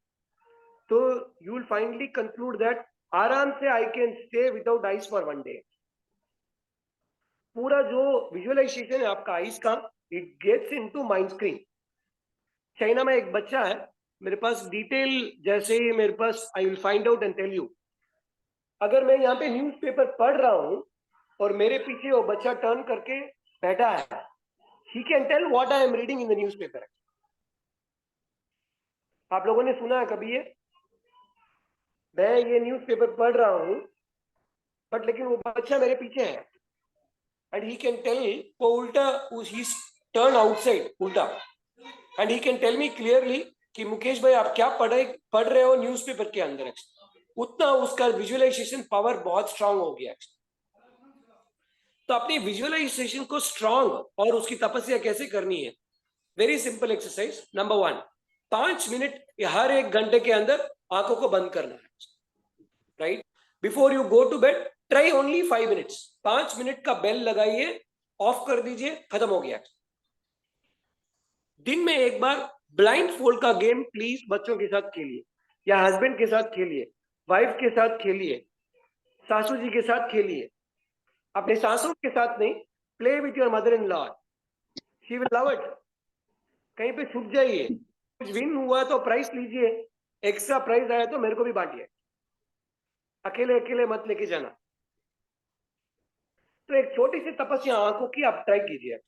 तो you will finally conclude that आराम से I can stay without eyes for 1 day. पूरा जो विजुअलाइजेशन है आपका आइज का, it gets into mind screen. China में एक बच्चा है, मेरे पास डिटेल जैसे ही मेरे पास, I will find out and tell you. अगर मैं यहाँ पे न्यूज़पेपर पढ़ रहा हूँ और मेरे पीछे वो बच्चा टर्न करके बैठा है, he can tell what I am reading in the newspaper. आप लोगों ने सुना है कभी ये? मैं ये न्यूज़पेपर पढ़ रहा हूँ बट लेकिन वो बच्चा मेरे पीछे है, and he can tell वो उल्टा, he turn outside उल्टा, and he can tell me clearly कि मुकेश भाई आप क्या पढ़ रहे हो न्यूज़पेपर के अंदर. उतना उसका विजुअलाइजेशन पावर बहुत स्ट्रांग हो गया. तो अपनी विजुअलाइजेशन को स्ट्रांग और उसकी तपस्या कैसे करनी है? Very simple exercise. Number 1, 5 minute हर 1 घंटे के अंदर आंखों को बंद करना है. Right? Before you go to bed try only 5 minutes. 5 minute का बेल लगाइए, ऑफ कर दीजिए, खत्म हो गया. दिन में एक बार ब्लाइंड फोल्ड का गेम प्लीज बच्चों के साथ खेलिए, या हस्बैंड के साथ खेलिए, वाइफ के साथ खेलिए, सासू जी के साथ खेलिए. अपने सासू के साथ नहीं, play with your mother in law, she will love it. कहीं पे छुप जाइए, कुछ विन हुआ तो प्राइस लीजिए, एक्स्ट्रा प्राइस आया तो मेरे को भी बांटिए, अकेले अकेले मत लेके जाना. तो एक छोटी सी तपस्या आंखों की आप ट्राई कीजिए.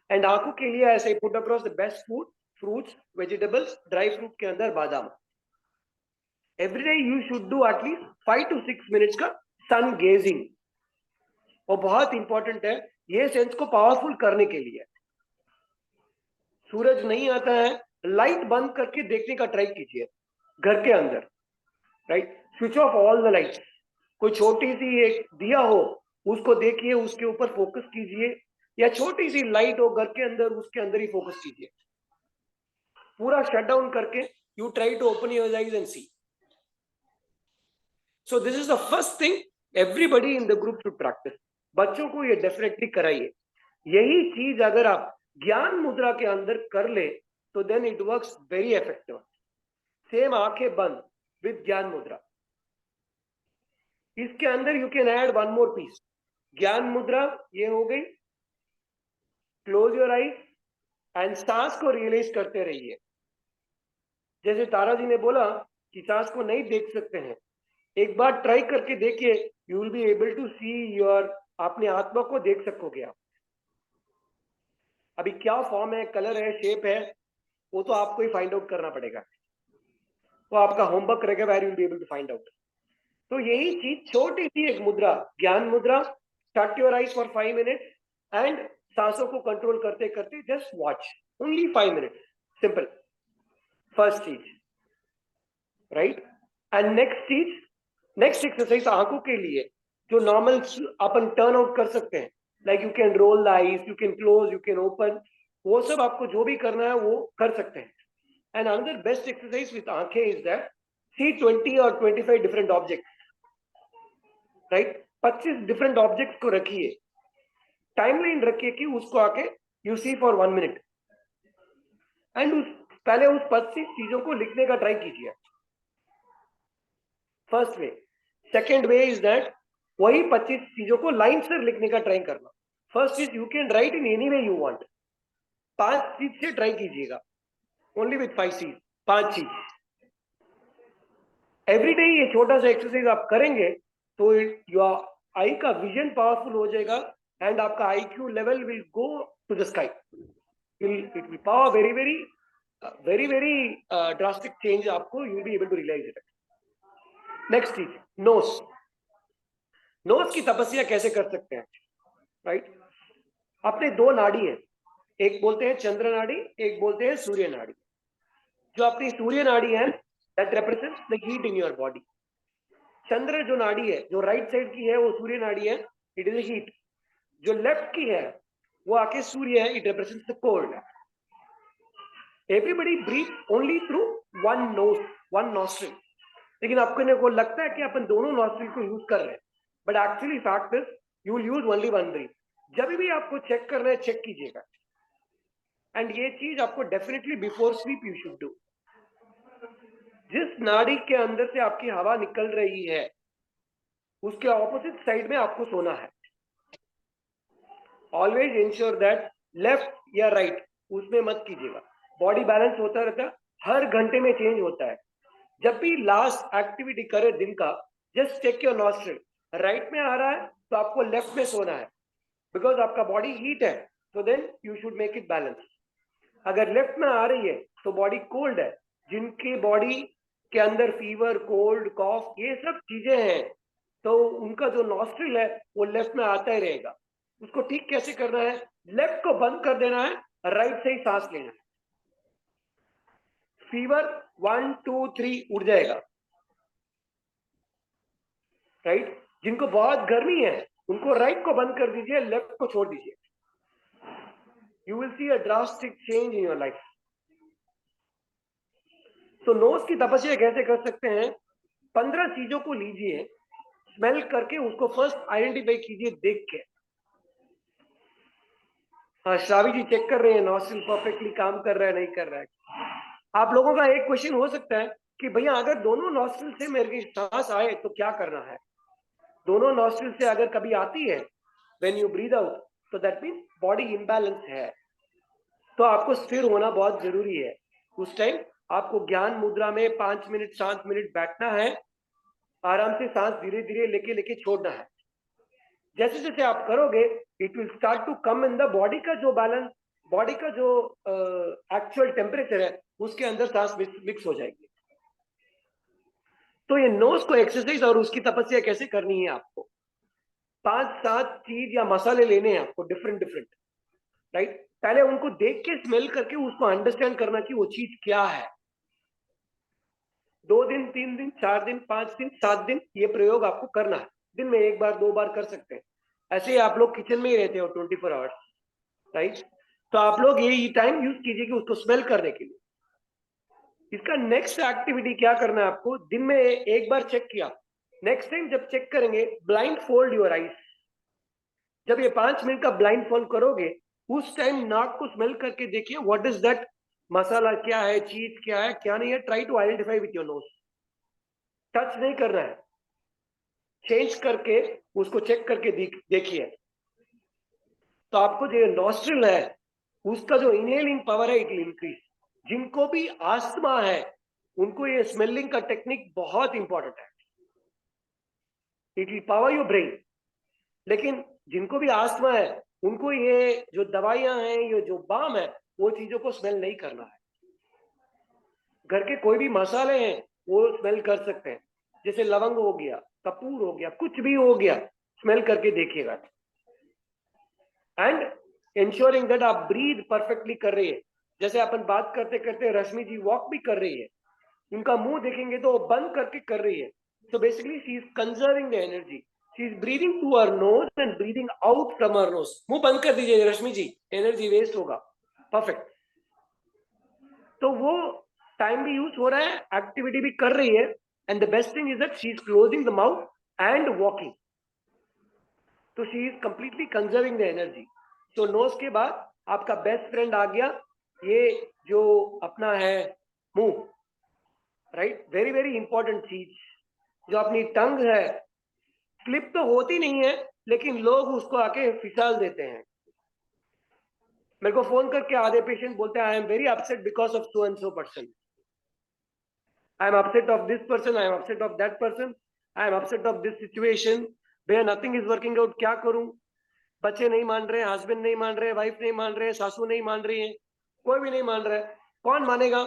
एंड आंखों के लिए ऐसे put across the best food, fruits, vegetables, dry fruit के अंदर बादाम. Every day you should do at least 5 to 6 minutes का सन गेजिंग. और बहुत इंपॉर्टेंट है ये सेंस को पावरफुल करने के लिए. सूरज नहीं आता है लाइट बंद करके देखने का ट्राई कीजिए घर के अंदर, right? Switch off all the lights. कोई छोटी सी एक दिया हो उसको देखिए, उसके ऊपर फोकस कीजिए, या छोटी सी लाइट हो घर के अंदर, उसके अंदर ही फोकस कीजिए। पूरा शट डाउन करके you try to open your eyes and see. So this is the first thing everybody in the group should practise. बच्चों को ये डेफिनेटली कराइए। यही चीज अगर आप ज्ञान मुद्रा के अंदर कर ले तो then it works very effective. Same आंखें बंद विद ज्ञान मुद्रा। इसके अंदर you can add one more piece. Gyan mudra ये हो गई, क्लोज योर आईज एंड सांस को रियलाइज करते रहिए। जैसे तारा जी ने बोला कि सांस को नहीं देख सकते हैं, एक बार ट्राई करके देखिए, you will be able to see your, अपने आत्मा को देख सकोगे आप। अभी क्या फॉर्म है, कलर है, शेप है, वो तो आपको ही फाइंड आउट करना पड़ेगा। तो आपका होमवर्क रहेगा, where you will be able to find out. तो यही चीज छोटी सी एक mudra, gyan mudra, shut your eyes for 5 minutes and सांसों को कंट्रोल करते करते just watch only 5 minutes, simple. First चीज, राइट? एंड नेक्स्ट चीज, नेक्स्ट एक्सरसाइज आंखों के लिए जो नॉर्मल अपन टर्न आउट कर सकते हैं, like you can roll the eyes, you can close, you can open, वो सब आपको जो भी करना है वो कर सकते हैं। And another best exercise with आंखें इज दैट सी 20 और 25 different objects, right? 25 different objects को रखिए, टाइमलाइन रखिए कि उसको आके you see for 1 minute and पहले उस 25 चीजों को लिखने का ट्राई कीजिए। First way. Second way is that वही 25 चीजों को लाइन से लिखने का ट्राई करना। First is you can write in any way you want. 5 चीज से ट्राई कीजिएगा, ओनली विथ 5 चीज, 5 चीज एवरी डे। ये छोटा सा एक्सरसाइज आप करेंगे तो योर आई का विजन पावरफुल हो जाएगा एंड आपका IQ level will go to the sky. It will power very very drastic change आपको, you will be able to realise it. Next चीज, नोज। नोज की तपस्या कैसे कर सकते हैं, राइट? अपने 2 नाड़ी है, एक बोलते हैं चंद्र नाड़ी, एक बोलते हैं सूर्य नाड़ी। जो अपनी सूर्य नाड़ी है that represents the heat in your body. चंद्र जो नाड़ी है, जो राइट साइड की है, वो सूर्य नाड़ी है, इट इज हीट। जो लेफ्ट की है वो आके सूर्य है, it represents the cold. Everybody breath only through one nose, one nostril. लेकिन आपको को लगता है कि अपन दोनों नॉस्ट्रिल को यूज कर रहे हैं, but actually fact is you will use only one breath. जब भी आपको चेक करना है, चेक कीजिएगा। एंड ये चीज आपको definitely before sleep you should do. जिस नाड़ी के अंदर से आपकी हवा निकल रही है उसके ऑपोजिट साइड में आपको सोना है। ऑलवेज इंश्योर दैट लेफ्ट या राइट उसमें मत कीजिएगा। बॉडी बैलेंस होता रहता है, हर घंटे में चेंज होता है। जब भी लास्ट एक्टिविटी करे दिन का, just check your nostril. Right में आ रहा है तो आपको लेफ्ट में सोना है, बिकॉज आपका बॉडी हीट है, तो then you should make it balance. अगर लेफ्ट में आ रही है तो बॉडी कोल्ड है। जिनकी बॉडी के अंदर फीवर, कोल्ड, कॉफ, ये सब चीजें हैं, तो उनका जो नॉस्ट्रिल है वो लेफ्ट में आता ही रहेगा। उसको ठीक कैसे करना है, लेफ्ट को बंद कर देना है, राइट से ही सांस लेना है। फीवर 1 2 3 उड़ जाएगा, राइट? जिनको बहुत गर्मी है उनको राइट को बंद कर दीजिए, लेफ्ट को छोड़ दीजिए। You will see a drastic change in your life. तो नोज की तपस्या कैसे कर सकते हैं? 15 चीजों को लीजिए, स्मेल करके उसको फर्स्ट आइडेंटिफाई कीजिए देख के। हाँ, श्रावी जी चेक कर रहे हैं नॉस्ट्रिल परफेक्टली काम कर रहा है नहीं कर रहा है। आप लोगों का एक क्वेश्चन हो सकता है कि भैया अगर दोनों नॉस्ट्रिल से मेरे की सांस आए तो क्या करना है? दोनों नॉस्ट्रिल से अगर कभी आती है व्हेन यू ब्रीथ आउट, तो दैट मींस बॉडी इम्बैलेंस है। तो आपको स्थिर होना बहुत जरूरी है। उस टाइम आपको ज्ञान मुद्रा में 5 मिनट 7 मिनट बैठना है, आराम से सांस धीरे धीरे लेके छोड़ना है। जैसे जैसे आप करोगे it will start to come in the body का जो बैलेंस, बॉडी का जो एक्चुअल टेम्परेचर है उसके अंदर सांस मिक्स हो जाएगी। तो ये नोज को एक्सरसाइज और उसकी तपस्या कैसे करनी है, आपको 5-7 चीज या मसाले लेने हैं आपको, डिफरेंट डिफरेंट, राइट? पहले उनको देख के स्मेल करके उसको अंडरस्टैंड करना कि वो चीज क्या है। 2 दिन, 3 दिन, 4 दिन, 5 दिन, 7 दिन ये प्रयोग आपको करना है। दिन में 1 बार 2 बार कर सकते हैं। ऐसे ही आप लोग किचन में ही रहते हो 24 आवर्स, राइट? तो आप लोग ये टाइम यूज कीजिए कि उसको स्मेल करने के लिए। इसका नेक्स्ट एक्टिविटी क्या करना है आपको, दिन में 1 बार चेक किया, नेक्स्ट टाइम जब चेक करेंगे ब्लाइंड फोल्ड योर आईज। जब ये 5 मिनट का ब्लाइंड फोल्ड करोगे उस टाइम नाक को स्मेल करके देखिए व्हाट इज दैट, मसाला क्या है, चीज क्या है, क्या नहीं है। Try to identify with your nose. Touch नहीं करना है, चेंज करके उसको चेक करके देखिए। तो आपको जो नॉस्ट्रिल है उसका जो इनहेलिंग पावर है इट विल इंक्रीज। जिनको भी आस्थमा है उनको ये स्मेलिंग का टेक्निक बहुत इंपॉर्टेंट है, it will power your brain. लेकिन जिनको भी आस्थमा है उनको ये जो दवाइयां हैं, ये जो बाम है, वो चीजों को स्मेल नहीं करना है। घर के कोई भी मसाले हैं वो स्मेल कर सकते हैं, जैसे लवंग हो गया, कपूर हो गया, कुछ भी हो गया, स्मेल करके देखिएगा। एंड इंश्योरिंग दैट आप ब्रीथ परफेक्टली कर रही है। जैसे अपन बात करते करते रश्मि जी वॉक भी कर रही है, उनका मुंह देखेंगे तो वो बंद करके कर रही है। So basically she is conserving the energy. She is breathing through her nose and breathing out from her nose. मुंह बंद कर दीजिए रश्मि जी, एनर्जी वेस्ट होगा। परफेक्ट। तो वो टाइम भी यूज हो रहा है, एक्टिविटी भी कर रही है, and the best thing is that she is closing the mouth and walking. तो she is completely conserving the energy. तो नोज के बाद आपका बेस्ट फ्रेंड आ गया, ये जो अपना है मुंह, राइट? वेरी वेरी इंपॉर्टेंट चीज। जो अपनी टंग है स्लिप तो होती नहीं है, लेकिन लोग उसको आके फिसल देते हैं। मेरे को फोन करके आधे पेशेंट बोलते हैं I am very upset because of so and so person, I am upset of this person, I am upset of that person, I am upset of this situation, भैया नथिंग इज वर्किंग आउट, क्या करूं? बच्चे नहीं मान रहे, हस्बैंड नहीं मान रहे, वाइफ नहीं मान रहे, सासू नहीं मान रही है, कोई भी नहीं मान रहा है। कौन मानेगा?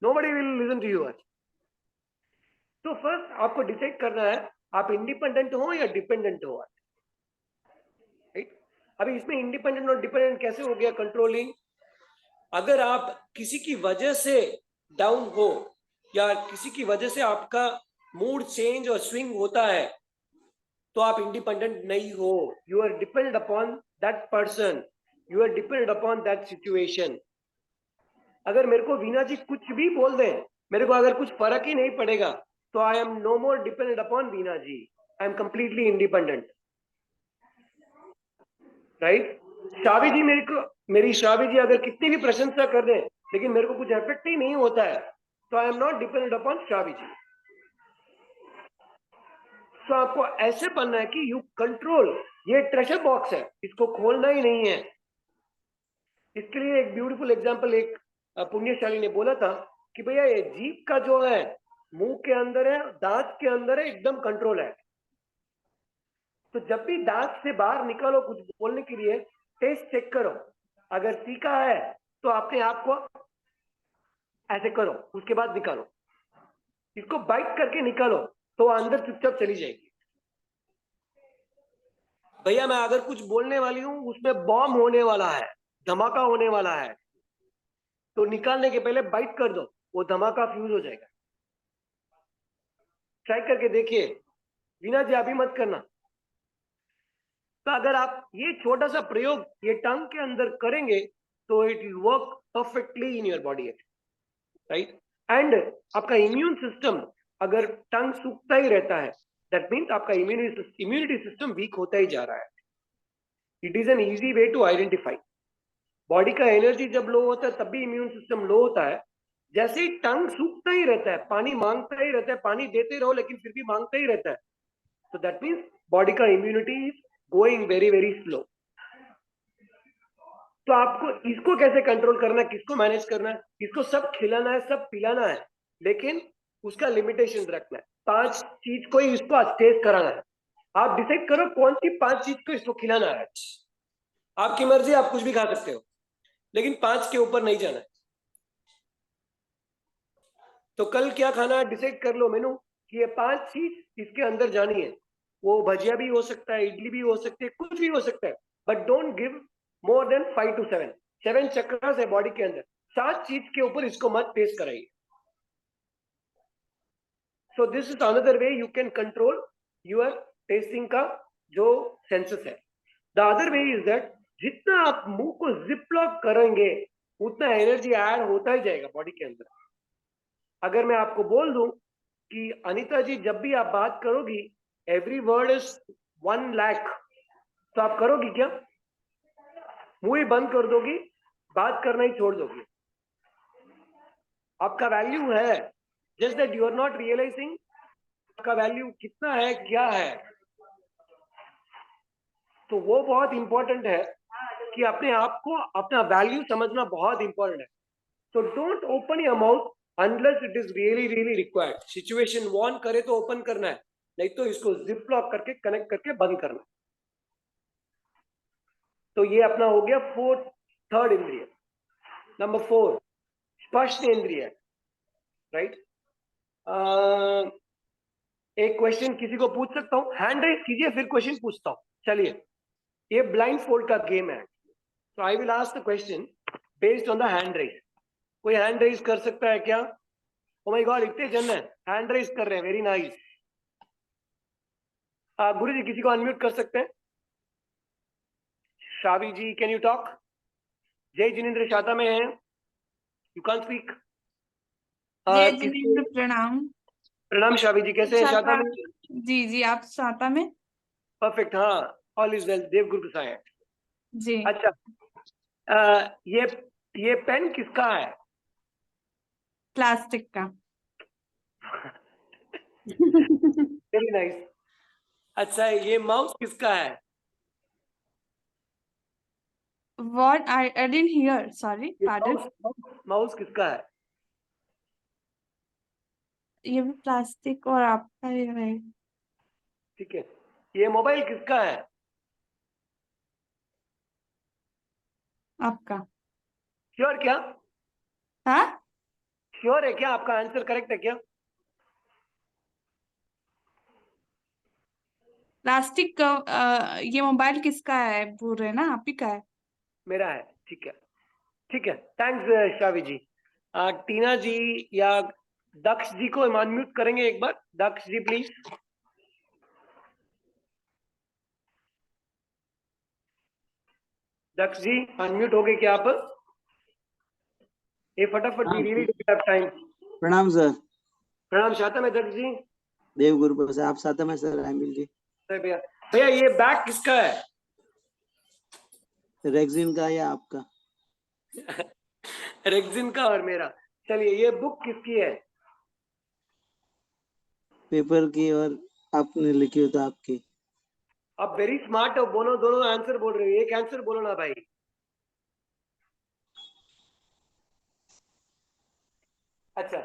Nobody will listen to you. तो फर्स्ट आपको डिसाइड करना है आप इंडिपेंडेंट हो या डिपेंडेंट हो, राइट? अभी इसमें इंडिपेंडेंट और डिपेंडेंट कैसे हो गया कंट्रोलिंग? अगर आप किसी की वजह से डाउन हो या किसी की वजह से आपका मूड चेंज और स्विंग होता है तो आप इंडिपेंडेंट नहीं हो। You are dependent upon that person, you are dependent upon that situation. अगर मेरे को वीना जी कुछ भी बोल दें, मेरे को अगर कुछ फर्क ही नहीं पड़ेगा, तो I am no more dependent upon Veena ji, I am completely independent, right? Shavi ji मेरी शावी जी अगर कितनी भी प्रशंसा कर दें लेकिन मेरे को कुछ इफेक्ट ही नहीं होता है, तो I am not dependent upon Shavi ji. तो आपको ऐसे बनना है कि यू कंट्रोल। ये ट्रेजर बॉक्स है, इसको खोलना ही नहीं है। इसके लिए एक ब्यूटीफुल एग्जांपल एक पुण्यशाली ने बोला था कि भैया ये जीभ का जो है मुंह के अंदर है, दांत के अंदर है, एकदम कंट्रोल है। तो जब भी दांत से बाहर निकालो कुछ बोलने के लिए, टेस्ट चेक करो, अगर तीखा है तो अपने आप को ऐसे करो, उसके बाद निकालो। इसको बाइट करके निकालो तो अंदर चुपचाप चली जाएगी। भैया मैं अगर कुछ बोलने वाली हूं उसमें बॉम्ब होने वाला है, धमाका होने वाला है, तो निकालने के पहले बाइट कर दो, वो धमाका फ्यूज हो जाएगा। ट्राई करके देखिए, वीना जी अभी मत करना। तो अगर आप ये छोटा सा प्रयोग ये टंग के अंदर करेंगे तो it will work perfectly in your body, right? And आपका इम्यून सिस्टम अगर टंग सूखता ही रहता है, दैट मीन्स आपका इम्यूनिटी सिस्टम वीक होता ही जा रहा है। It is an easy way to identify. Body का एनर्जी जब लो होता है तब भी इम्यून सिस्टम लो होता है। जैसे ही टंग सूखता ही रहता है, पानी मांगता ही रहता है, पानी देते रहो लेकिन फिर भी मांगता ही रहता है, तो दैट मीन्स बॉडी का immunity is going very very slow. तो आपको इसको कैसे कंट्रोल करना है, किसको मैनेज करना है? इसको सब खिलाना है, सब पिलाना है, लेकिन उसका लिमिटेशन रखना है। 5 चीज को ही इसको टेस्ट कराना है। आप डिसाइड करो कौन सी 5 चीज को इसको खिलाना है। आपकी मर्जी, आप कुछ भी खा सकते हो, लेकिन 5 के ऊपर नहीं जाना है। तो कल क्या खाना है डिसाइड कर लो मेनू कि ये 5 चीज इसके अंदर जानी है। वो भजिया भी हो सकता है, इडली भी हो सकती है, कुछ भी हो सकता है, but don't give more than 5 to 7. 7 chakras है बॉडी के अंदर, 7 चीज के ऊपर इसको मत टेस्ट कराइए. सो this is another way you can control your testing का जो सेंसेस है. The other way is that जितना आप मुंह को जिप लॉक करेंगे उतना एनर्जी ऐड होता ही जाएगा बॉडी के अंदर. अगर मैं आपको बोल दूं कि अनीता जी जब भी आप बात करोगी एवरी वर्ड इज 1 लाख, तो आप करोगी क्या? मुंह ही बंद कर दोगी, बात करना ही छोड़ दोगी. आपका वैल्यू है, just that you are not realising आपका वैल्यू कितना है, क्या है. तो वो बहुत इंपॉर्टेंट है कि अपने आप को अपना वैल्यू समझना बहुत इंपॉर्टेंट है. So don't open your mouth unless it is really required. Situation want करे तो ओपन करना है, नहीं तो इसको जिप लॉक करके कनेक्ट करके बंद करना है. तो ये अपना हो गया थर्ड इंद्रिय. नंबर 4 स्पर्श इंद्रिय. राइट. एक क्वेश्चन किसी को पूछ सकता हूँ? हैंड रेज कीजिए, फिर क्वेश्चन पूछता हूँ. चलिए, ये ब्लाइंड फोल्ड का गेम है. So I will ask the question based on the hand raise. कोई हैंड रेज कर सकता है क्या? ओ माय गॉड, इतने जन है हैंड रेज कर रहे हैं. Very nice. गुरु जी किसी को अनम्यूट कर सकते हैं? शावी जी कैन यू टॉक? जय जिनेन्द्र शाता में है, यू कैन स्पीक. जय जिनेन्द्र, प्रणाम. प्रणाम शावी जी, कैसे हैं शाता में? जी आप शाता में? परफेक्ट. हाँ, ऑल इज वेल. देव गुरु प्रसाद जी. अच्छा, ये पेन किसका है? प्लास्टिक का. Very nice. अच्छा, ये माउस किसका है? What? I didn't hear. Sorry. Pardon. Mouse किसका है? ये भी प्लास्टिक और आपका ही है. ठीक है. ये मोबाइल किसका है? आपका. श्योर क्या? हाँ, श्योर है क्या? आपका आंसर करेक्ट है क्या? प्लास्टिक का. ये मोबाइल किसका है बोल रहे हैं ना, आप ही का है. मेरा है. ठीक है, ठीक है. थैंक्स शावी जी. टीना जी या दक्ष जी को अनम्यूट करेंगे एक बार? दक्ष जी प्लीज. दक्ष जी अनम्यूट हो गए क्या आप? ये फटाफट जी, रियली डोंट हैव टाइम. प्रणाम सर. प्रणाम शाता में दक्ष जी. देव गुरु प्रसाद. आप साथ में सर? आमिल जी. भैया भैया ये बैग किसका है? रेक्सिन का या आपका? रेक्सिन का और मेरा. चलिए, ये बुक किसकी है? पेपर की और आपने लिखी हो तो आपकी. आप वेरी स्मार्ट हो, दोनों आंसर बोल रहे हो. एक आंसर बोलो ना भाई. अच्छा,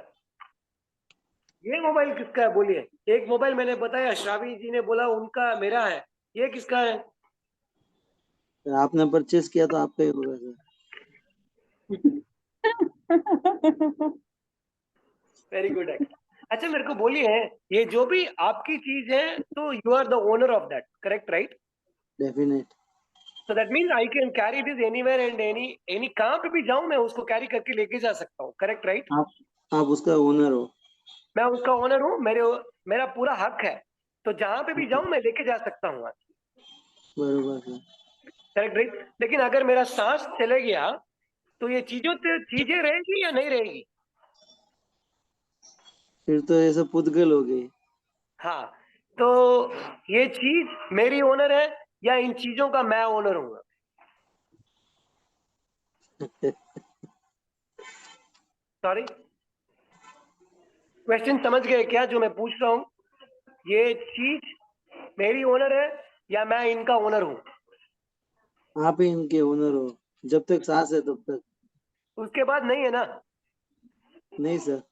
ये मोबाइल किसका है बोलिए? एक मोबाइल मैंने बताया, श्रावी जी ने बोला उनका, मेरा है. ये किसका है? सर आपने परचेस किया तो आपका ही होगा सर. Very good. अच्छा, मेरे को बोलिए, ये जो भी आपकी चीज है तो you are the owner of that, correct? Right. Definite. So that means I can carry this anywhere and any कहाँ पे भी जाऊं मैं उसको कैरी करके लेके जा सकता हूँ, करेक्ट? राइट. आप उसका ओनर हो. मैं उसका ओनर हूँ, मेरा पूरा हक है, तो जहां पे भी जाऊं मैं लेके जा सकता हूँ. बरोबर सर. करेक्ट. राइट. लेकिन अगर मेरा सांस चले गया तो ये चीजें रहेगी या नहीं रहेगी? फिर तो ये सब पुद्गल हो गई. हाँ, तो ये चीज मेरी ओनर है या इन चीजों का मैं ओनर हूँ? सॉरी, क्वेश्चन समझ गए क्या जो मैं पूछ रहा हूँ? ये चीज मेरी ओनर है या मैं इनका ओनर हूँ? आप ही इनके ओनर हो जब तक सांस है तब तक. उसके बाद नहीं है ना? नहीं सर.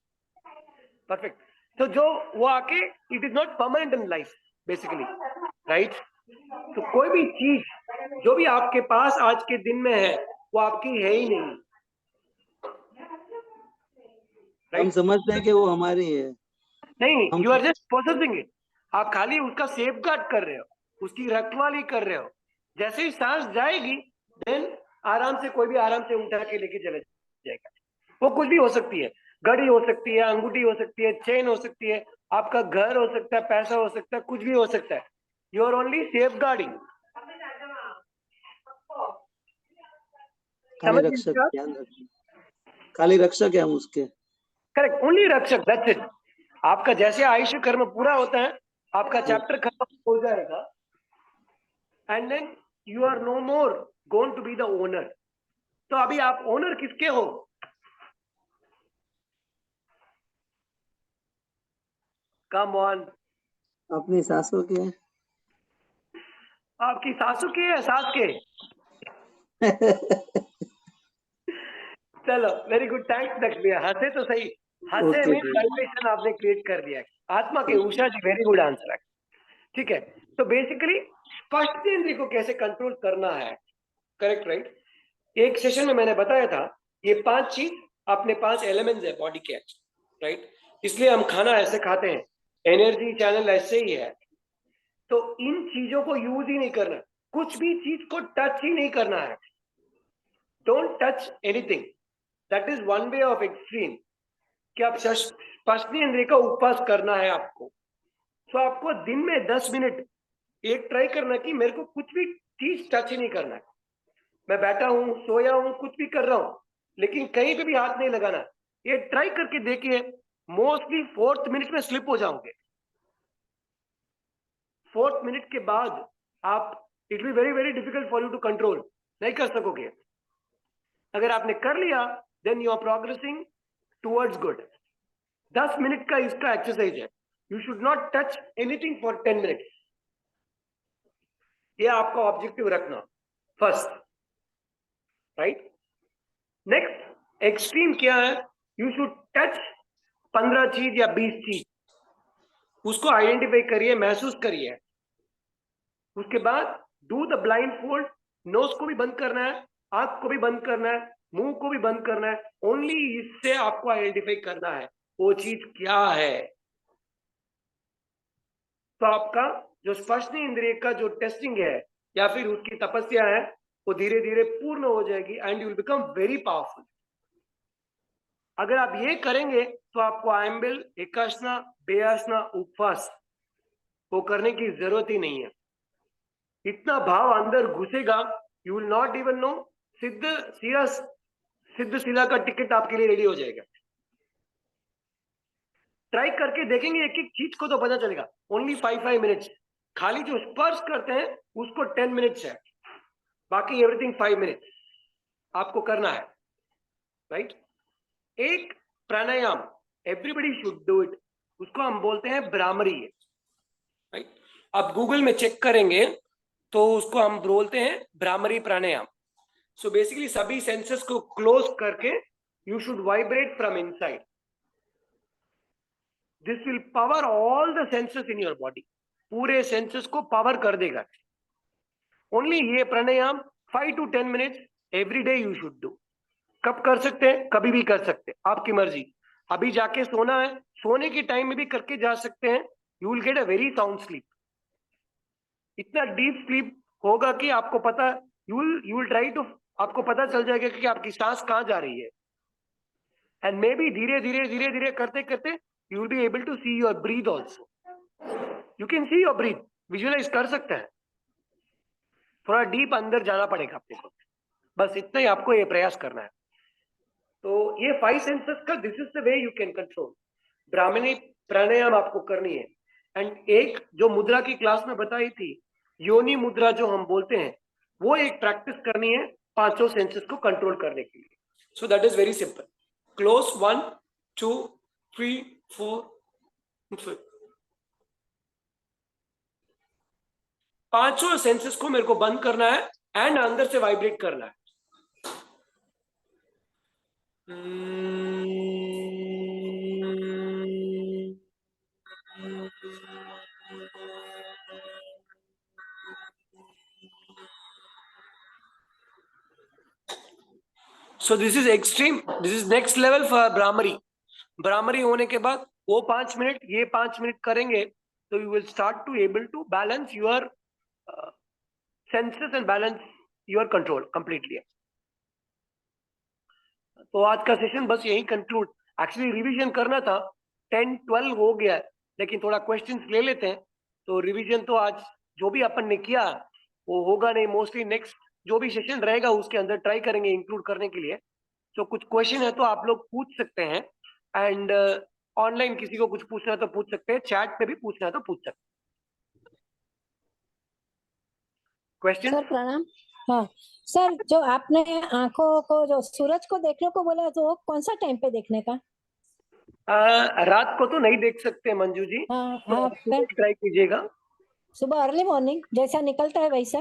परफेक्ट. तो जो वो आके, it is not permanent in life basically, right? तो कोई भी चीज जो भी आपके पास आज के दिन में है वो आपकी है ही नहीं. हम समझते हैं कि वो हमारी है. नहीं, यू आर जस्ट पोसेसिंग इट. आप खाली उसका सेफगार्ड कर रहे हो, उसकी रखवाली कर रहे हो. जैसे ही सांस जाएगी देन आराम से कोई भी आराम से उठा के लेके चले जाएगा। वो कुछ भी हो सकती है, घड़ी हो सकती है, अंगूठी हो सकती है, चेन हो सकती है, आपका घर हो सकता है, पैसा हो सकता है, कुछ भी हो सकता है। You are only safeguarding. खाली रक्षक ध्यान रखना, खाली रक्षक है हम उसके। करेक्ट, ओनली रक्षक, दैट्स इट। आपका जैसे आयुष्य कर्म पूरा होता है, आपका चैप्टर खत्म हो जाएगा, and then you are no more going to be the owner. तो अभी आप ओनर किसके हो? Come on. अपनी सासों के। आपकी सासू के है, सास के? चलो, वेरी गुड, थैंक्स लक्ष्मी, हंसे तो सही। हंसे ओके में वाइब्रेशन आपने क्रिएट कर दिया। आत्मा के उषा जी, वेरी गुड आंसर है। ठीक है, तो बेसिकली स्पष्ट इंद्रिय को कैसे कंट्रोल करना है, करेक्ट, राइट? एक सेशन में मैंने बताया था, ये 5 चीज अपने 5 एलिमेंट्स है बॉडी के, राइट? इसलिए हम खाना ऐसे खाते हैं, एनर्जी चैनल ऐसे ही है। तो इन चीजों को यूज ही नहीं करना, कुछ भी चीज को टच ही नहीं करना है। Don't touch anything, that is one way of extreme कि आप स्पर्शेंद्रिय का उपवास करना है आपको। तो आपको दिन में 10 मिनट एक ट्राई करना कि मेरे को कुछ भी चीज टच ही नहीं करना है। मैं बैठा हूं, सोया हूं, कुछ भी कर रहा हूं, लेकिन कहीं पे भी हाथ नहीं लगाना। ये ट्राई करके देखिए, मोस्टली 4th मिनट में स्लिप हो जाओगे। 4th मिनट के बाद आप, it will very very difficult for you to control, नहीं कर सकोगे। अगर आपने कर लिया, then you are progressing towards good. 10 minute का इसका एक्सरसाइज है। You should not touch anything for 10 minutes. ये आपका ऑब्जेक्टिव रखना फर्स्ट, राइट? नेक्स्ट एक्सट्रीम क्या है? यू शुड टच 15 चीज या 20 चीज, उसको आइडेंटिफाई करिए, महसूस करिए। उसके बाद do the blind fold, nose को भी बंद करना है, आंख को भी बंद करना है, मुंह को भी बंद करना है। ओनली इससे आपको आइडेंटिफाई करना है वो चीज क्या है। तो आपका जो स्पर्श इंद्रिय का जो टेस्टिंग है या फिर उसकी तपस्या है, वो धीरे धीरे पूर्ण हो जाएगी and you will become very powerful. अगर आप ये करेंगे तो आपको आयम्बिल, एकासना, बेआसना, उपवास वो करने की जरूरत ही नहीं है। इतना भाव अंदर घुसेगा, you will not even know. सिद्ध शिला का टिकट आपके लिए रेडी हो जाएगा। ट्राई करके देखेंगे, एक एक चीज को तो पता चलेगा। ओनली 5 मिनट्स, खाली जो स्पर्श करते हैं उसको 10 मिनट्स है, बाकी एवरीथिंग 5 मिनट्स आपको करना है, राइट? एक प्राणायाम एवरीबडी शुड डू इट, उसको हम बोलते हैं भ्रामरी, राइट? आप गूगल में चेक करेंगे तो उसको हम बोलते हैं भ्रामरी प्राणायाम। सो बेसिकली सभी सेंसेस को क्लोज करके you should vibrate from inside. This will power all the senses in your body, पूरे सेंसेस को पावर कर देगा। ओनली ये प्राणायाम 5 to 10 minutes every day you should do. कब कर सकते हैं? कभी भी कर सकते हैं, आपकी मर्जी। अभी जाके सोना है, सोने के टाइम में भी करके जा सकते हैं। You will get a very sound sleep. इतना डीप स्लीप होगा कि आपको पता, यू विल ट्राई टू, आपको पता चल जाएगा कि आपकी सांस कहाँ जा रही है। एंड मे बी धीरे धीरे करते करते you will be able to see your breath also. You can see your breath, visualise कर सकते हैं। थोड़ा डीप अंदर जाना पड़ेगा अपने को, बस इतना ही आपको ये प्रयास करना है। तो ये 5 सेंसेस का this is the way you can control. ब्राह्मणी प्राणायाम आपको करनी है। एंड एक जो मुद्रा की क्लास में बताई थी, योनि मुद्रा जो हम बोलते हैं, वो एक प्रैक्टिस करनी है 5 सेंसेस को कंट्रोल करने के लिए। So that is very simple. Close 1 2 3 4 5 senses को मेरे को बंद करना है एंड अंदर से वाइब्रेट करना है। सो this is extreme, this is next level for bhramari. Bhramari होने के बाद वो 5 मिनट, ये 5 मिनट करेंगे तो you will start to able to balance your senses and balance your control completely. तो आज का सेशन बस यही कंक्लूड, एक्चुअली रिवीजन करना था, 10-12 हो गया है, लेकिन थोड़ा क्वेश्चंस ले लेते हैं। तो रिवीजन तो आज जो भी अपन ने किया वो होगा नहीं, मोस्टली नेक्स्ट जो भी सेशन रहेगा उसके अंदर ट्राई करेंगे इंक्लूड करने के लिए। तो कुछ क्वेश्चन है तो आप लोग पूछ सकते हैं, एंड ऑनलाइन किसी को कुछ पूछना है तो पूछ सकते हैं, चैट पे भी पूछना है तो पूछ सकते हैं। क्वेश्चन सर प्रणाम। हाँ सर, जो आपने आंखों को जो सूरज को देखने को बोला, तो वो कौन सा टाइम पे देखने का? रात को तो नहीं देख सकते मंजू जी, हाँ तो हाँ, आप सुबह ट्राई कीजिएगा। सुबह अर्ली मॉर्निंग जैसा निकलता है वैसा।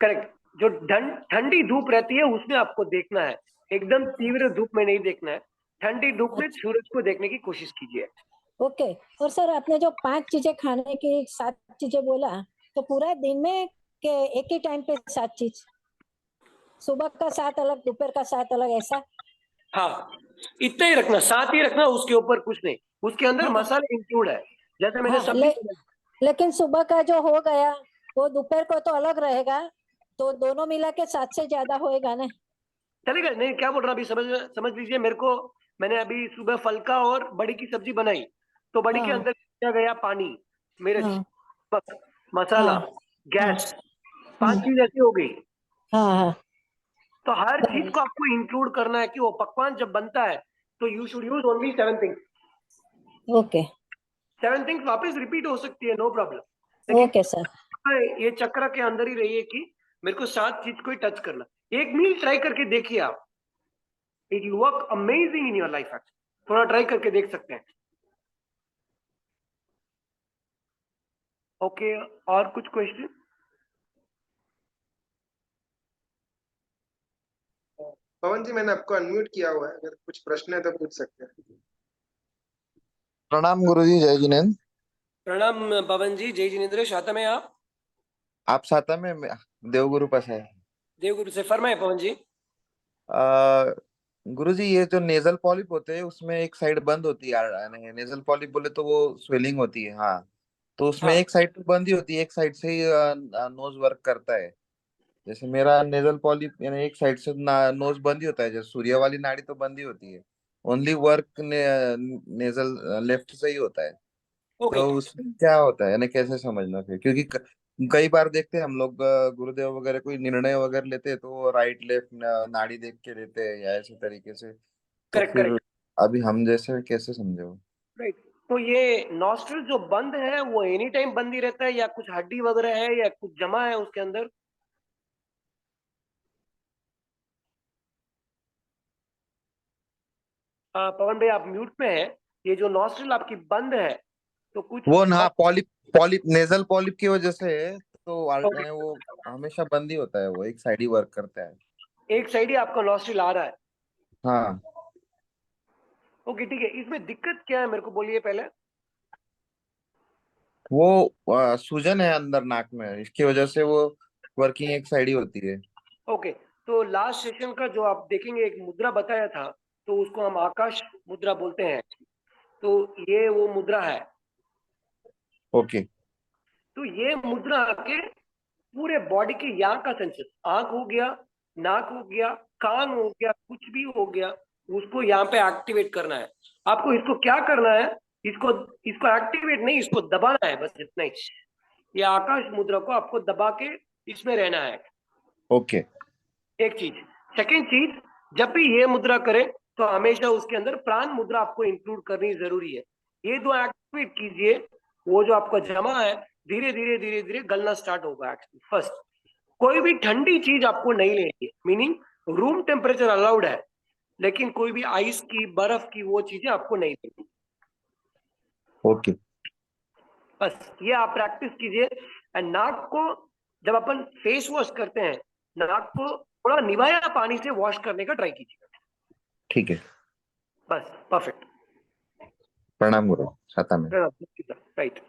करेक्ट, जो ठंडी धूप रहती है उसमें आपको देखना है, एकदम तीव्र धूप में नहीं देखना है, ठंडी धूप में सूरज को देखने की कोशिश कीजिए। ओके। और सर आपने जो 5 चीजें खाने की 7 चीजें बोला, तो पूरा दिन में के एक ही टाइम पे 7 चीज, सुबह का 7 अलग, दोपहर का 7 अलग, ऐसा? हाँ, इतना ही रखना, साथ ही रखना, उसके ऊपर कुछ नहीं, उसके अंदर हाँ, मसाले इंक्लूड है, जैसे मैंने हाँ, सब्जी लेकिन सुबह का जो हो गया वो दोपहर को तो अलग रहेगा, तो दोनों मिला के 7 से ज्यादा होएगा ना? चलेगा। नहीं, क्या बोल रहा अभी समझ समझ लीजिए मेरे को। मैंने अभी सुबह फलका और बड़ी की सब्जी बनाई, तो बड़ी के हाँ अंदर क्या गया, पानी, मिर्च, हाँ नमक, मसाला, हाँ गैस, 5 हाँ चीज ऐसी हो गई। हाँ हाँ, तो हर चीज को आपको इंक्लूड करना है कि वो पकवान जब बनता है तो you should use only 7 things. Okay 7 things वापस रिपीट हो सकती है, नो प्रॉब्लम, ओके सर। लेकिन ये चक्र के अंदर ही रहिए कि मेरे को 7 चीज को ही टच करना। एक मील ट्राई करके देखिए आप, it will work amazing in your life. थोड़ा ट्राई करके देख सकते हैं। ओके, और कुछ क्वेश्चन? पवन जी, मैंने आपको अनम्यूट किया हुआ है, अगर कुछ प्रश्न है तो पूछ सकते हैं। प्रणाम गुरुजी, जय जिनेन्द्र। प्रणाम पवन जी, जय जिनेन्द्र। शाता में आप साता में देवगुरु पास है। देवगुरु से फरमाए पवन जी। गुरुजी, ये जो नेजल पॉलिप होते हैं उसमें एक साइड बंद होती है, नेजल पॉलिप बोले तो वो स्वेलिंग होती है, हाँ। तो उसमें हाँ। एक साइड तो बंद ही होती है, एक साइड से ही नोज वर्क करता है। जैसे मेरा नेजल पॉलिप यानी एक साइड से नोज बंद ही होता है, जैसे सूर्य वाली नाड़ी तो बंद ही होती है, ओनली वर्क नेजल लेफ्ट से ही होता है। ओके, तो उसमें क्या होता है, यानी कैसे समझना फिर, क्योंकि कई बार देखते हैं हम लोग गुरुदेव वगैरह कोई निर्णय वगैरह लेते हैं तो वो राइट लेफ्ट नाड़ी देख के लेते हैं या ऐसे तरीके से, तो करेक्ट फिर करेक्ट, अभी हम जैसे कैसे समझे वो? राइट। तो ये नॉस्ट्रल जो बंद है वो एनी टाइम बंद ही रहता है, या कुछ हड्डी वगैरह है या कुछ जमा है उसके अंदर? पवन भाई आप म्यूट में है। ये जो नॉस्ट्रल आपकी बंद है तो कुछ वो ना पॉलिप पॉलिप नेजल पॉलिप की वजह से है, तो यानी वो हमेशा बंद ही होता है, वो एक साइड ही वर्क करता है। एक साइड ही आपका नॉस्ट्रल आ रहा है। हाँ। ओके ठीक है, इसमें दिक्कत क्या है मेरे को बोलिए पहले। वो सूजन है अंदर नाक में, इसकी वजह से वो वर्किंग एक साइड ही होती है। ओके, तो लास्ट सेशन का जो आप देखेंगे एक मुद्रा बताया था, तो उसको हम आकाश मुद्रा बोलते हैं। तो ये वो मुद्रा है। ओके। तो ये मुद्रा के पूरे बॉडी के यहाँ का सेंसेस, आंख हो गया, नाक हो गया, कान हो गया, कुछ भी हो गया, उसको यहाँ पे एक्टिवेट करना है। आपको इसको क्या करना है, इसको इसको एक्टिवेट नहीं, इसको दबाना है, बस इतना ही। ये आकाश मुद्रा को आपको दबा के इसमें रहना है। ओके। एक चीज। सेकेंड चीज, जब भी ये मुद्रा करें तो हमेशा उसके अंदर प्राण मुद्रा आपको इंक्लूड करनी जरूरी है। ये दो एक्टिवेट कीजिए, वो जो आपका जमा है धीरे धीरे धीरे धीरे गलना स्टार्ट होगा। फर्स्ट, कोई भी ठंडी चीज आपको नहीं लेनी है, मीनिंग रूम टेम्परेचर अलाउड है, लेकिन कोई भी आइस की, बर्फ की वो चीजें आपको नहीं लेनी। ओके। बस ये आप प्रैक्टिस कीजिए। एंड नाक को जब अपन फेस वॉश करते हैं, नाक को थोड़ा निवाया पानी से वॉश करने का ट्राई कीजिए। ठीक है। बस परफेक्ट। प्रणाम गुरु, साता में। राइट।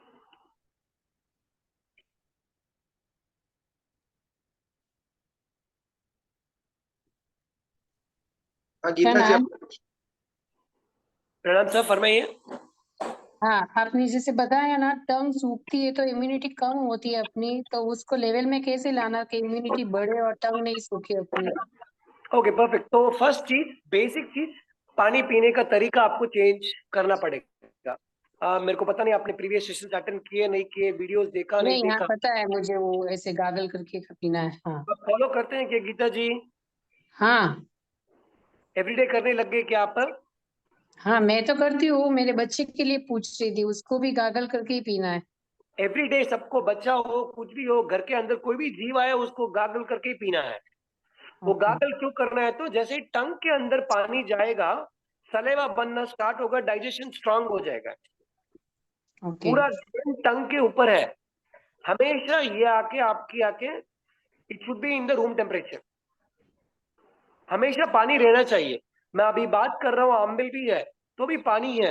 हाँ गीता जी, प्रणाम। प्रणाम सर, फरमाइए। हाँ, आपने जैसे बताया ना, टंग सूखती है तो इम्यूनिटी कम होती है अपनी, तो उसको लेवल में कैसे लाना कि इम्यूनिटी बढ़े और टंग नहीं सूखे अपनी? Okay perfect. तो फर्स्ट चीज, बेसिक चीज, पानी पीने का तरीका आपको चेंज करना पड़ेगा। मेरे को पता नहीं आपने प्रीवियस सेशन अटेंड किए नहीं किए, वीडियोस देखा नहीं नहीं, हाँ देखा, पता है मुझे, वो ऐसे गागल करके पीना है। हाँ आप फॉलो करते हैं क्या गीता जी? हाँ एवरीडे करने लग गए क्या आप? पर हाँ, मैं तो करती हूँ, मेरे बच्चे के लिए पूछ रही थी, उसको भी गागल करके ही पीना है। एवरीडे सबको, बच्चा हो कुछ भी हो, घर के अंदर कोई भी जीव आया उसको गागल करके ही पीना है। वो ओके गागल क्यों करना है? तो जैसे ही टंग के अंदर पानी जाएगा, सलेवा बनना स्टार्ट होगा, डाइजेशन स्ट्रांग हो जाएगा। ओके पूरा ध्यान टंग के ऊपर है। हमेशा ये आके आपकी आके, it should be in the room temperature. हमेशा पानी रहना चाहिए। मैं अभी बात कर रहा हूँ, आम्बिल भी है तो भी पानी है,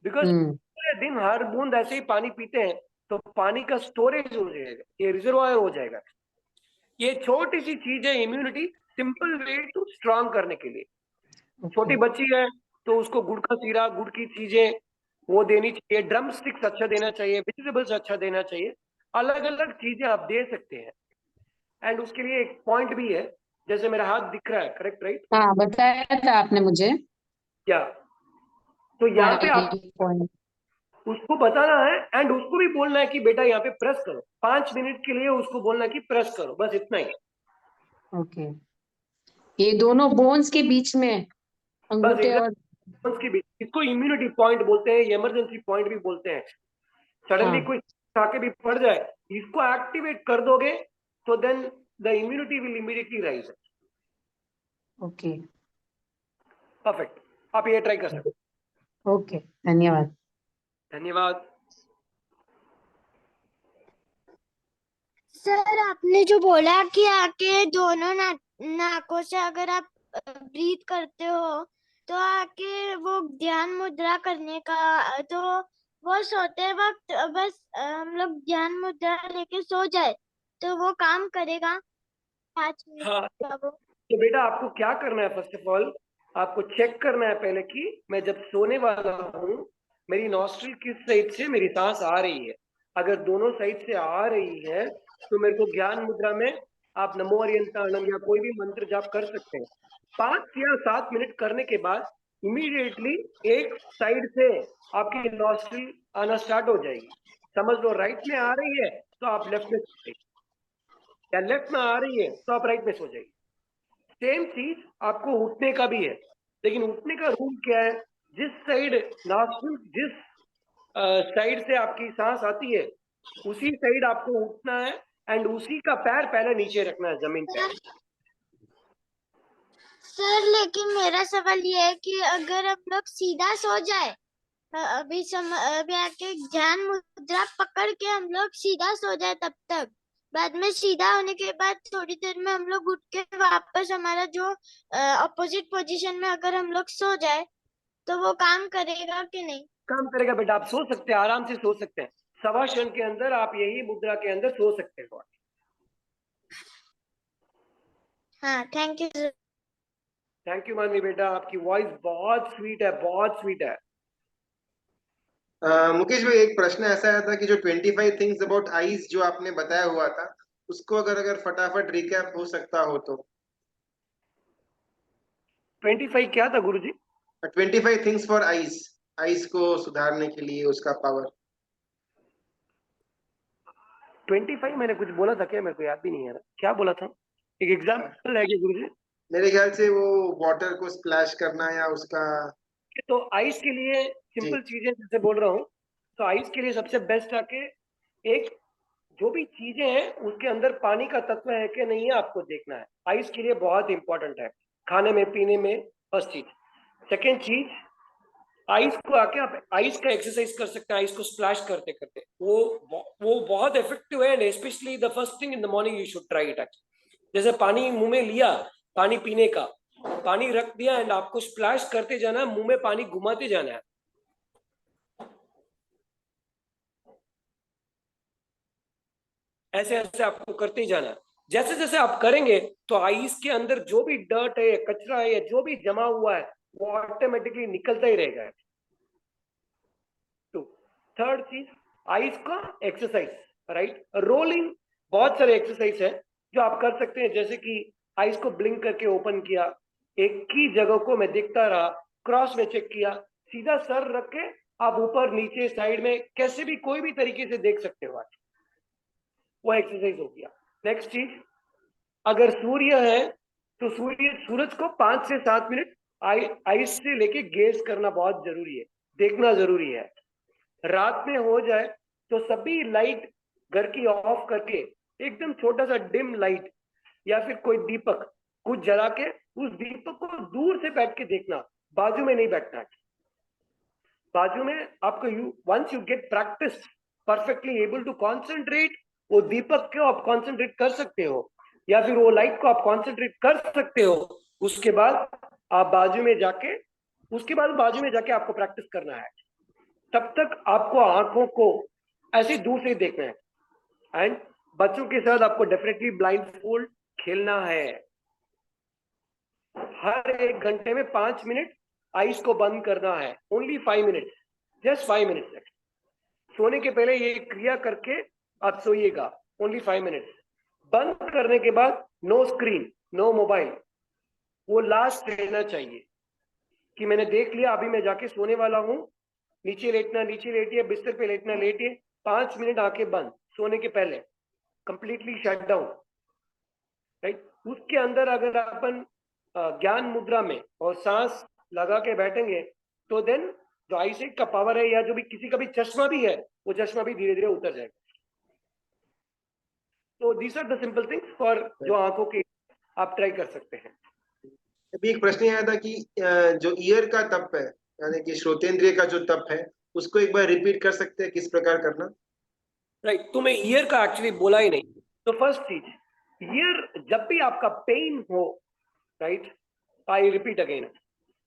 बिकॉज पूरे दिन हर बूंद ऐसे ही पानी पीते हैं तो पानी का स्टोरेज हो जाएगा, ये रिजर्वायर हो जाएगा। ये छोटी सी चीज है, immunity, simple way to strong करने के लिए। छोटी बच्ची है तो उसको गुड़ का सीरा, गुड़ की चीजें वो देनी चाहिए, ड्रम स्टिक्स अच्छा देना चाहिए, वेजिटेबल्स अच्छा देना चाहिए, अलग अलग चीजें आप दे सकते हैं। एंड उसके लिए एक पॉइंट भी है, जैसे मेरा हाथ दिख रहा है, करेक्ट राइट? हाँ, बताया था आपने मुझे। क्या? तो यहाँ पे आप पॉइंट उसको बताना है एंड उसको भी बोलना है कि बेटा यहाँ पे प्रेस करो, 5 मिनट के लिए उसको बोलना है कि प्रेस करो, बस इतना ही। ओके, ये दोनों बोन्स के बीच में, बस अंगूठे और उसके बीच, इसको इम्यूनिटी पॉइंट बोलते हैं, इमरजेंसी पॉइंट भी बोलते हैं। सडनली हाँ कोई आके भी पड़ जाए, इसको एक्टिवेट कर दोगे तो then the immunity will immediately rise. Okay perfect, आप ये ट्राई कर सकते हैं। ओके, धन्यवाद। धन्यवाद। सर आपने जो बोला कि आके दोनों नाकों से अगर आप ब्रीथ करते हो तो आके वो ध्यान मुद्रा करने का, तो वो सोते वक्त बस हम लोग ध्यान मुद्रा लेके सो जाए तो वो काम करेगा 5 मिनट हाँ, का वो? तो बेटा आपको क्या करना है, फर्स्ट ऑफ ऑल आपको चेक करना है पहले कि मैं जब सोने वाला हूँ मेरी नॉस्ट्रिल किस साइड से मेरी सांस आ रही है। अगर दोनों साइड से आ रही है तो मेरे को ज्ञान मुद्रा में आप नमो अर्यंताणम या कोई भी मंत्र जाप कर सकते हैं। 5 या 7 मिनट करने के बाद इमीडिएटली एक साइड से आपकी नॉस्ट्रिल आना स्टार्ट हो जाएगी। समझ लो राइट में आ रही है तो आप लेफ्ट में सो जाइए, या लेफ्ट में आ रही है तो आप राइट में सो जाइए। सेम चीज आपको उठने का भी है, लेकिन उठने का रूल क्या है? जिस साइड नॉस्ट्रिल, जिस साइड से आपकी सांस आती है उसी साइड आपको उठना है एंड उसी का पैर पहले नीचे रखना है जमीन पे। सर लेकिन मेरा सवाल ये है कि अगर हम लोग सीधा सो जाए, अभी आके ध्यान मुद्रा पकड़ के हम लोग सीधा सो जाए, तब तक बाद में सीधा होने के बाद थोड़ी देर में हम लोग उठ के वापस हमारा जो अपोजिट पोजीशन में अगर हम लोग सो जाए तो वो काम करेगा कि नहीं? काम करेगा बेटा, आप सो सकते हैं, आराम से सो सकते हैं। शवासन के अंदर आप यही मुद्रा के अंदर सो सकते हैं। हाँ, thank you sir. Thank you मानवी बेटा, आपकी वॉइस बहुत स्वीट है, बहुत स्वीट है। मुकेश भाई, एक प्रश्न ऐसा आया था कि जो 25 थिंग्स अबाउट आईज जो आपने बताया हुआ था, उसको अगर फटाफट रिकैप हो सकता हो तो। 25 क्या था गुरुजी? 25 थिंग्स फॉर आईज, आईज को सुधारने के लिए उसका पावर। 25 मैंने कुछ बोला था क्या? मेरे को याद भी नहीं है, क्या बोला था? एक एग्जाम्पल है क्या गुरुजी? मेरे ख्याल से वो वाटर को स्प्लैश करना या उसका। तो आइस के लिए सिंपल चीजें जैसे बोल रहा हूँ, तो आइस के लिए सबसे बेस्ट आके एक, जो भी चीजें हैं उसके अंदर पानी का तत्व है कि नहीं है आपको देखना है। आइस के लिए बहुत इंपॉर्टेंट है, खाने में पीने में, फर्स्ट चीज। सेकेंड चीज, आइस को आके आप आइस का एक्सरसाइज कर सकते हैं, आइस को स्प्लैश करते करते, वो बहुत इफेक्टिव है। And specially the first thing in the morning you should try it. जैसे पानी मुंह में लिया, पानी पीने का, पानी रख दिया एंड आपको स्प्लैश करते जाना है, मुंह में पानी घुमाते जाना है। ऐसे ऐसे आपको करते ही जाना है। जैसे जैसे आप करेंगे तो आइस के अंदर जो भी डर्ट है, कचरा है, जो भी जमा हुआ है वो ऑटोमेटिकली निकलता ही रहेगा। तो थर्ड चीज, आइस का एक्सरसाइज, राइट? रोलिंग, बहुत सारे एक्सरसाइज है जो आप कर सकते हैं, जैसे कि आईज को ब्लिंक करके ओपन किया, एक ही जगह को मैं देखता रहा, क्रॉस में चेक किया, सीधा सर रख के आप ऊपर नीचे साइड में कैसे भी कोई भी तरीके से देख सकते हो आज, वो एक्सरसाइज हो गया। नेक्स्ट चीज, अगर सूर्य है तो सूरज को 5 से 7 मिनट आईज से लेके गेज करना बहुत जरूरी है, देखना जरूरी है। रात में हो जाए तो सभी लाइट घर की ऑफ करके एकदम छोटा सा डिम लाइट या फिर कोई दीपक कुछ जला के उस दीपक को दूर से बैठ के देखना, बाजू में नहीं बैठना है। बाजू में आपको once you get practice perfectly able to concentrate, वो दीपक को आप कॉन्सेंट्रेट कर सकते हो या फिर वो लाइट को आप कॉन्सेंट्रेट कर सकते हो। उसके बाद आप बाजू में जाके आपको प्रैक्टिस करना है। तब तक आपको आंखों को ऐसे दूर से देखना है। एंड बच्चों के साथ आपको डेफिनेटली ब्लाइंड फोल्ड खेलना है। हर 1 घंटे में 5 मिनट आईज को बंद करना है, ओनली 5 मिनट, जस्ट 5 मिनट। सोने के पहले ये क्रिया करके आप सोइएगा, ओनली 5 मिनट। बंद करने के बाद नो स्क्रीन, नो मोबाइल, वो लास्ट रहना चाहिए कि मैंने देख लिया, अभी मैं जाके सोने वाला हूँ, नीचे लेटना नीचे लेटिए, बिस्तर पे लेटना लेटिए, 5 मिनट आंखें बंद, सोने के पहले कंप्लीटली शट डाउन, राइट। उसके अंदर अगर अपन ज्ञान मुद्रा में और सांस लगा के बैठेंगे तो देन जो आईसाइट का पावर है या जो भी किसी का भी चश्मा भी है, वो चश्मा भी धीरे धीरे उतर जाएगा। तो these are the simple things for जो आंखों के आप ट्राई कर सकते हैं। अभी एक प्रश्न आया था कि जो ईयर का तप है, यानी कि श्रोतेंद्रिय का जो तप है, उसको एक बार रिपीट कर सकते हैं, किस प्रकार करना? राइट, तो मैं ईयर का एक्चुअली बोला ही नहीं। तो फर्स्ट चीज, ईयर जब भी आपका पेन हो, right, I repeat again,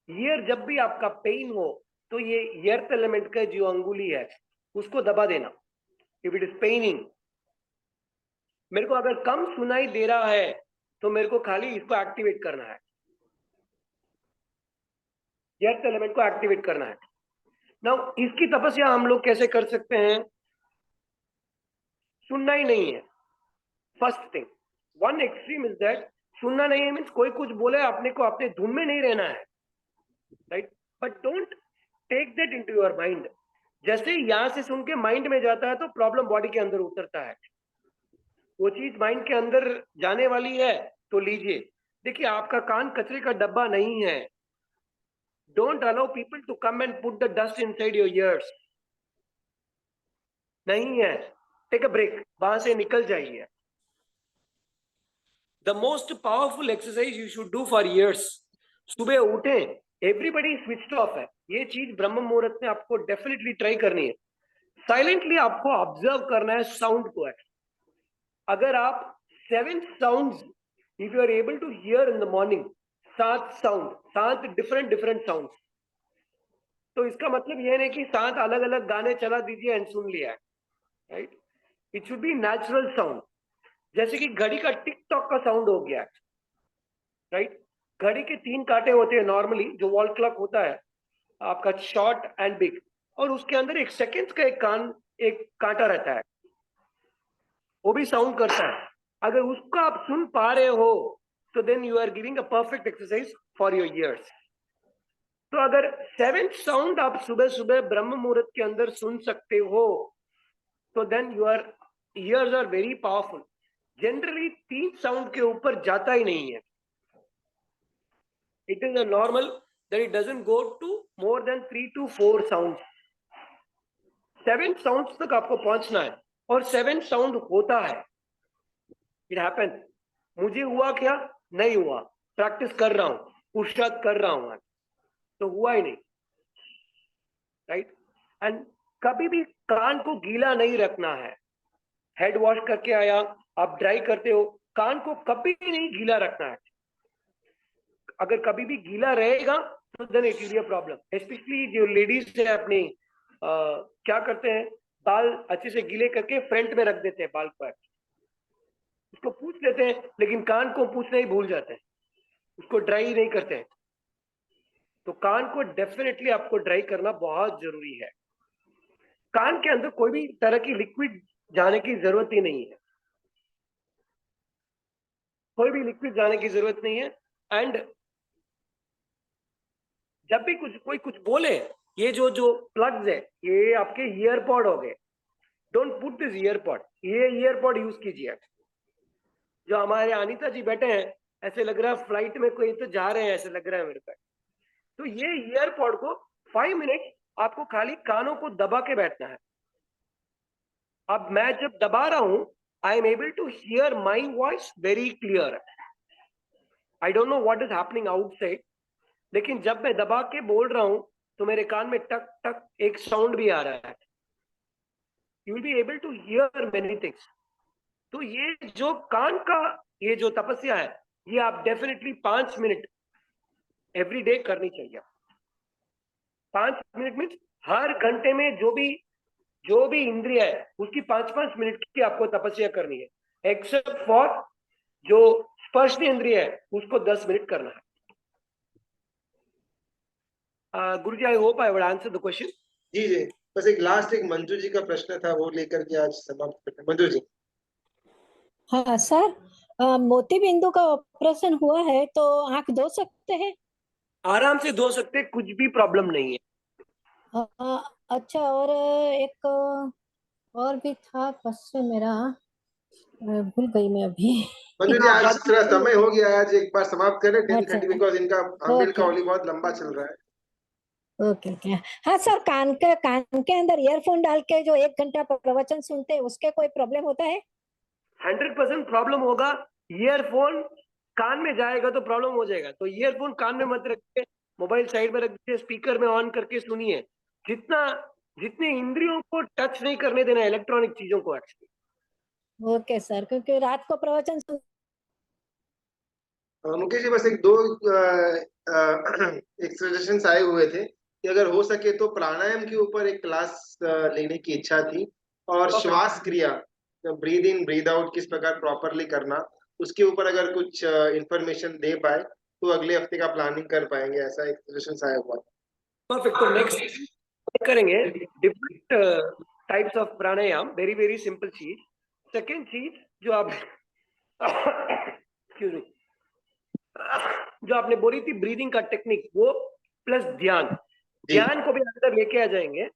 year जब भी आपका पेन हो तो ये एर्थ एलिमेंट का जो अंगुली है उसको दबा देना। इफ इट इज पेनिंग, मेरे को अगर कम सुनाई दे रहा है तो मेरे को खाली इसको एक्टिवेट करना है, एर्थ एलिमेंट को एक्टिवेट करना है। नाउ इसकी तपस्या हम लोग कैसे कर सकते हैं? सुनना ही नहीं है, first thing. One extreme is that सुनना नहीं है मीन्स कोई कुछ बोले, अपने को अपने धुन में नहीं रहना है, right, but don't take that into your mind. जैसे यहां से सुन के माइंड में जाता है तो प्रॉब्लम बॉडी के अंदर उतरता है। वो चीज माइंड के अंदर जाने वाली है तो लीजिए। देखिए, आपका कान कचरे का डब्बा नहीं है। Don't allow people to come and put the dust inside your ears, नहीं है। टेक अ ब्रेक, वहां से निकल जाइए। The most powerful exercise you should do for ears, सुबह उठे, एवरीबडी स्विच्ड ऑफ है, ये चीज ब्रह्म मुहूर्त में आपको डेफिनेटली ट्राई करनी है। साइलेंटली आपको ऑब्जर्व करना है साउंड को। अगर आप 7 sounds if you are able to hear in the morning, 7 sound, 7 different sound, तो इसका मतलब यह नहीं कि 7 अलग अलग गाने चला दीजिए एंड सुन लिया है, right. It should be natural sound. जैसे कि घड़ी का टिक टॉक का साउंड हो गया, राइट। घड़ी के 3 कांटे होते हैं नॉर्मली, जो वॉल क्लॉक होता है आपका, शॉर्ट एंड बिग, और उसके अंदर 1 सेकेंड का एक कांटा रहता है, वो भी साउंड करता है। अगर उसको आप सुन पा रहे हो तो then you are giving a perfect exercise for your ears. तो अगर 7 साउंड आप सुबह सुबह ब्रह्म मुहूर्त के अंदर सुन सकते हो तो then your ears are very powerful. Generally 3 sound के ऊपर जाता ही नहीं है। It is a normal that it doesn't go to more than 3 to 4 sounds. 7 sounds तक आपको पहुंचना है, और 7 साउंड होता है। It happens. मुझे हुआ क्या? नहीं हुआ, प्रैक्टिस कर रहा हूं, पुरुषार्थ कर रहा हूं, तो हुआ ही नहीं, राइट। एंड कभी भी कान को गीला नहीं रखना है। हेड वॉश करके आया, आप ड्राई करते हो, कान को कभी नहीं गीला रखना है। अगर कभी भी गीला रहेगा तो then it will be a problem. Specially जो लेडीज है अपनी क्या करते हैं, बाल अच्छे से गीले करके फ्रंट में रख देते हैं, बाल पर उसको पूछ लेते हैं, लेकिन कान को पूछना ही भूल जाते हैं, उसको ड्राई नहीं करते हैं। तो कान को डेफिनेटली आपको ड्राई करना बहुत जरूरी है। कान के अंदर कोई भी तरह की लिक्विड जाने की जरूरत ही नहीं है। कोई भी लिक्विड जाने की जरूरत नहीं है। एंड जब भी कोई कुछ बोले, ये जो जो प्लग्स है ये आपके ईयरपॉड हो गए, डोंट पुट दिस ईयरपॉड, ये ईयरपॉड यूज कीजिए। जो हमारे अनीता जी बैठे हैं, ऐसे लग रहा है फ्लाइट में कोई तो जा रहे हैं, ऐसे लग रहा है मेरे को। तो ये ईयरपॉड को 5 मिनट आपको खाली कानों को दबा के बैठना है। अब मैं जब दबा रहा हूं, I am able to hear my voice very clear. I don't know what is happening outside, लेकिन जब मैं दबा के बोल रहा हूं तो मेरे कान में टक टक एक साउंड भी आ रहा है। You will be able to hear many things. तो ये जो कान का ये जो तपस्या है, ये आप डेफिनेटली 5 मिनट एवरी डे करनी चाहिए। 5 मिनट मीन्स हर घंटे में जो भी इंद्रिय है उसकी 5-5 मिनट की आपको तपस्या करनी है, एक्सेप्ट फॉर जो स्पर्श इंद्रिय है उसको 10 मिनट करना है। गुरुजी, I hope I would answer the question. जी जी, बस एक लास्ट एक मंजू जी का प्रश्न था, वो लेकर के आज समाप्त करते हैं। मंजू जी। हाँ सर, मोती बिंदु का ऑपरेशन हुआ है तो आंख धो सकते हैं? आराम से धो सकते, कुछ भी प्रॉब्लम नहीं है। अच्छा, और एक और भी था क्वेश्चन मेरा, भूल गई मैं अभी। मंजू जी, आज थोड़ा समय हो गया, आज एक बार समाप्त करें 10:30, अच्छा, बिकॉज इनका अमृत का ओके होली बहुत लंबा चल रहा है। Okay okay. हाँ सर, कान के अंदर ईयरफोन डाल के जो 1 घंटा प्रवचन सुनते हैं उसके कोई प्रॉब्लम होता है? 100% प्रॉब्लम होगा। ईयरफोन कान में जाएगा तो प्रॉब्लम हो जाएगा। तो ईयरफोन कान में मत रखिए, मोबाइल साइड में रख दीजिए, स्पीकर में ऑन करके सुनिए। जितने इंद्रियों को टच नहीं करने देना इलेक्ट्रॉनिक चीजों को एक्चुअली। ओके सर, क्योंकि रात को प्रवचन मुकेश जी, बस एक सजेशंस आए हुए थे कि अगर हो सके तो प्राणायाम के ऊपर एक क्लास लेने की इच्छा थी, और श्वास क्रिया, ब्रीद इन ब्रीद आउट किस प्रकार प्रॉपरली करना, उसके ऊपर अगर कुछ इंफॉर्मेशन दे पाए तो अगले हफ्ते का प्लानिंग कर पाएंगे, ऐसा एक सजेशंस आया हुआ था। परफेक्ट। तो नेक्स्ट करेंगे different types of pranayama, very very simple चीज। सेकेंड चीज जो आप एक्सक्यूज मी, जो आपने बोली थी ब्रीदिंग का टेक्निक, वो प्लस ध्यान को भी अंदर लेके आ जाएंगे,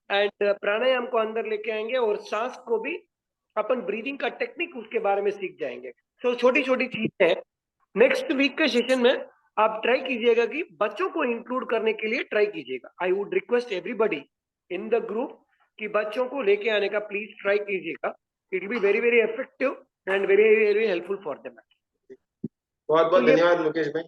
एंड प्राणायाम को अंदर लेके आएंगे, और सांस को भी अपन ब्रीदिंग का टेक्निक उसके बारे में सीख जाएंगे। तो छोटी छोटी चीजें हैं। नेक्स्ट वीक के सेशन में आप ट्राई कीजिएगा कि बच्चों को इंक्लूड करने के लिए ट्राई कीजिएगा। I would request everybody in the group कि बच्चों को लेके आने का प्लीज ट्राई कीजिएगा। It will B very very effective and very very helpful for them. बहुत बहुत धन्यवाद मुकेश भाई।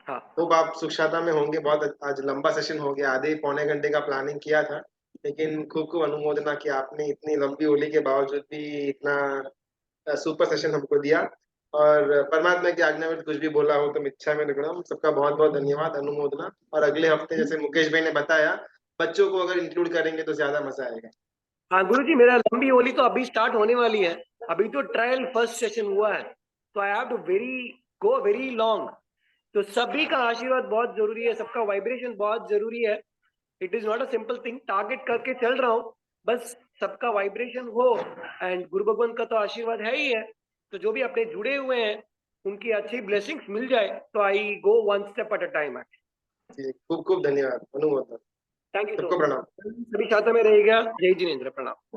हाँ, तो आप सुखशाता में होंगे। बहुत आज लंबा सेशन हो गया, आधे पौने घंटे का प्लानिंग किया था, लेकिन खूब खूब अनुमोदना कि आपने इतनी लंबी होली के बावजूद भी इतना सुपर सेशन हमको दिया, और परमात्मा की आज्ञा में कुछ भी बोला हो तो मिथ्या में निकला। सबका बहुत बहुत धन्यवाद, अनुमोदना। और अगले हफ्ते जैसे मुकेश भाई ने बताया, बच्चों को अगर इंक्लूड करेंगे तो ज्यादा मजा आएगा। हाँ गुरुजी, मेरा लंबी होली तो अभी स्टार्ट होने वाली है। अभी तो ट्रायल फर्स्ट सेशन हुआ है, तो I have to go very long. तो सभी का आशीर्वाद बहुत जरूरी है, सबका वाइब्रेशन बहुत जरूरी है। It is not a simple thing, target करके चल रहा हूँ, बस सबका वाइब्रेशन हो, एंड गुरु भगवान का तो आशीर्वाद है ही है। तो जो भी अपने जुड़े हुए हैं उनकी अच्छी ब्लेसिंग्स मिल जाए तो I go one step at a time. खूब खूब धन्यवाद, अनुमोदना। Thank you. सबको प्रणाम। सभी छात्र में रहेगा। जय जिनेन्द्र, प्रणाम।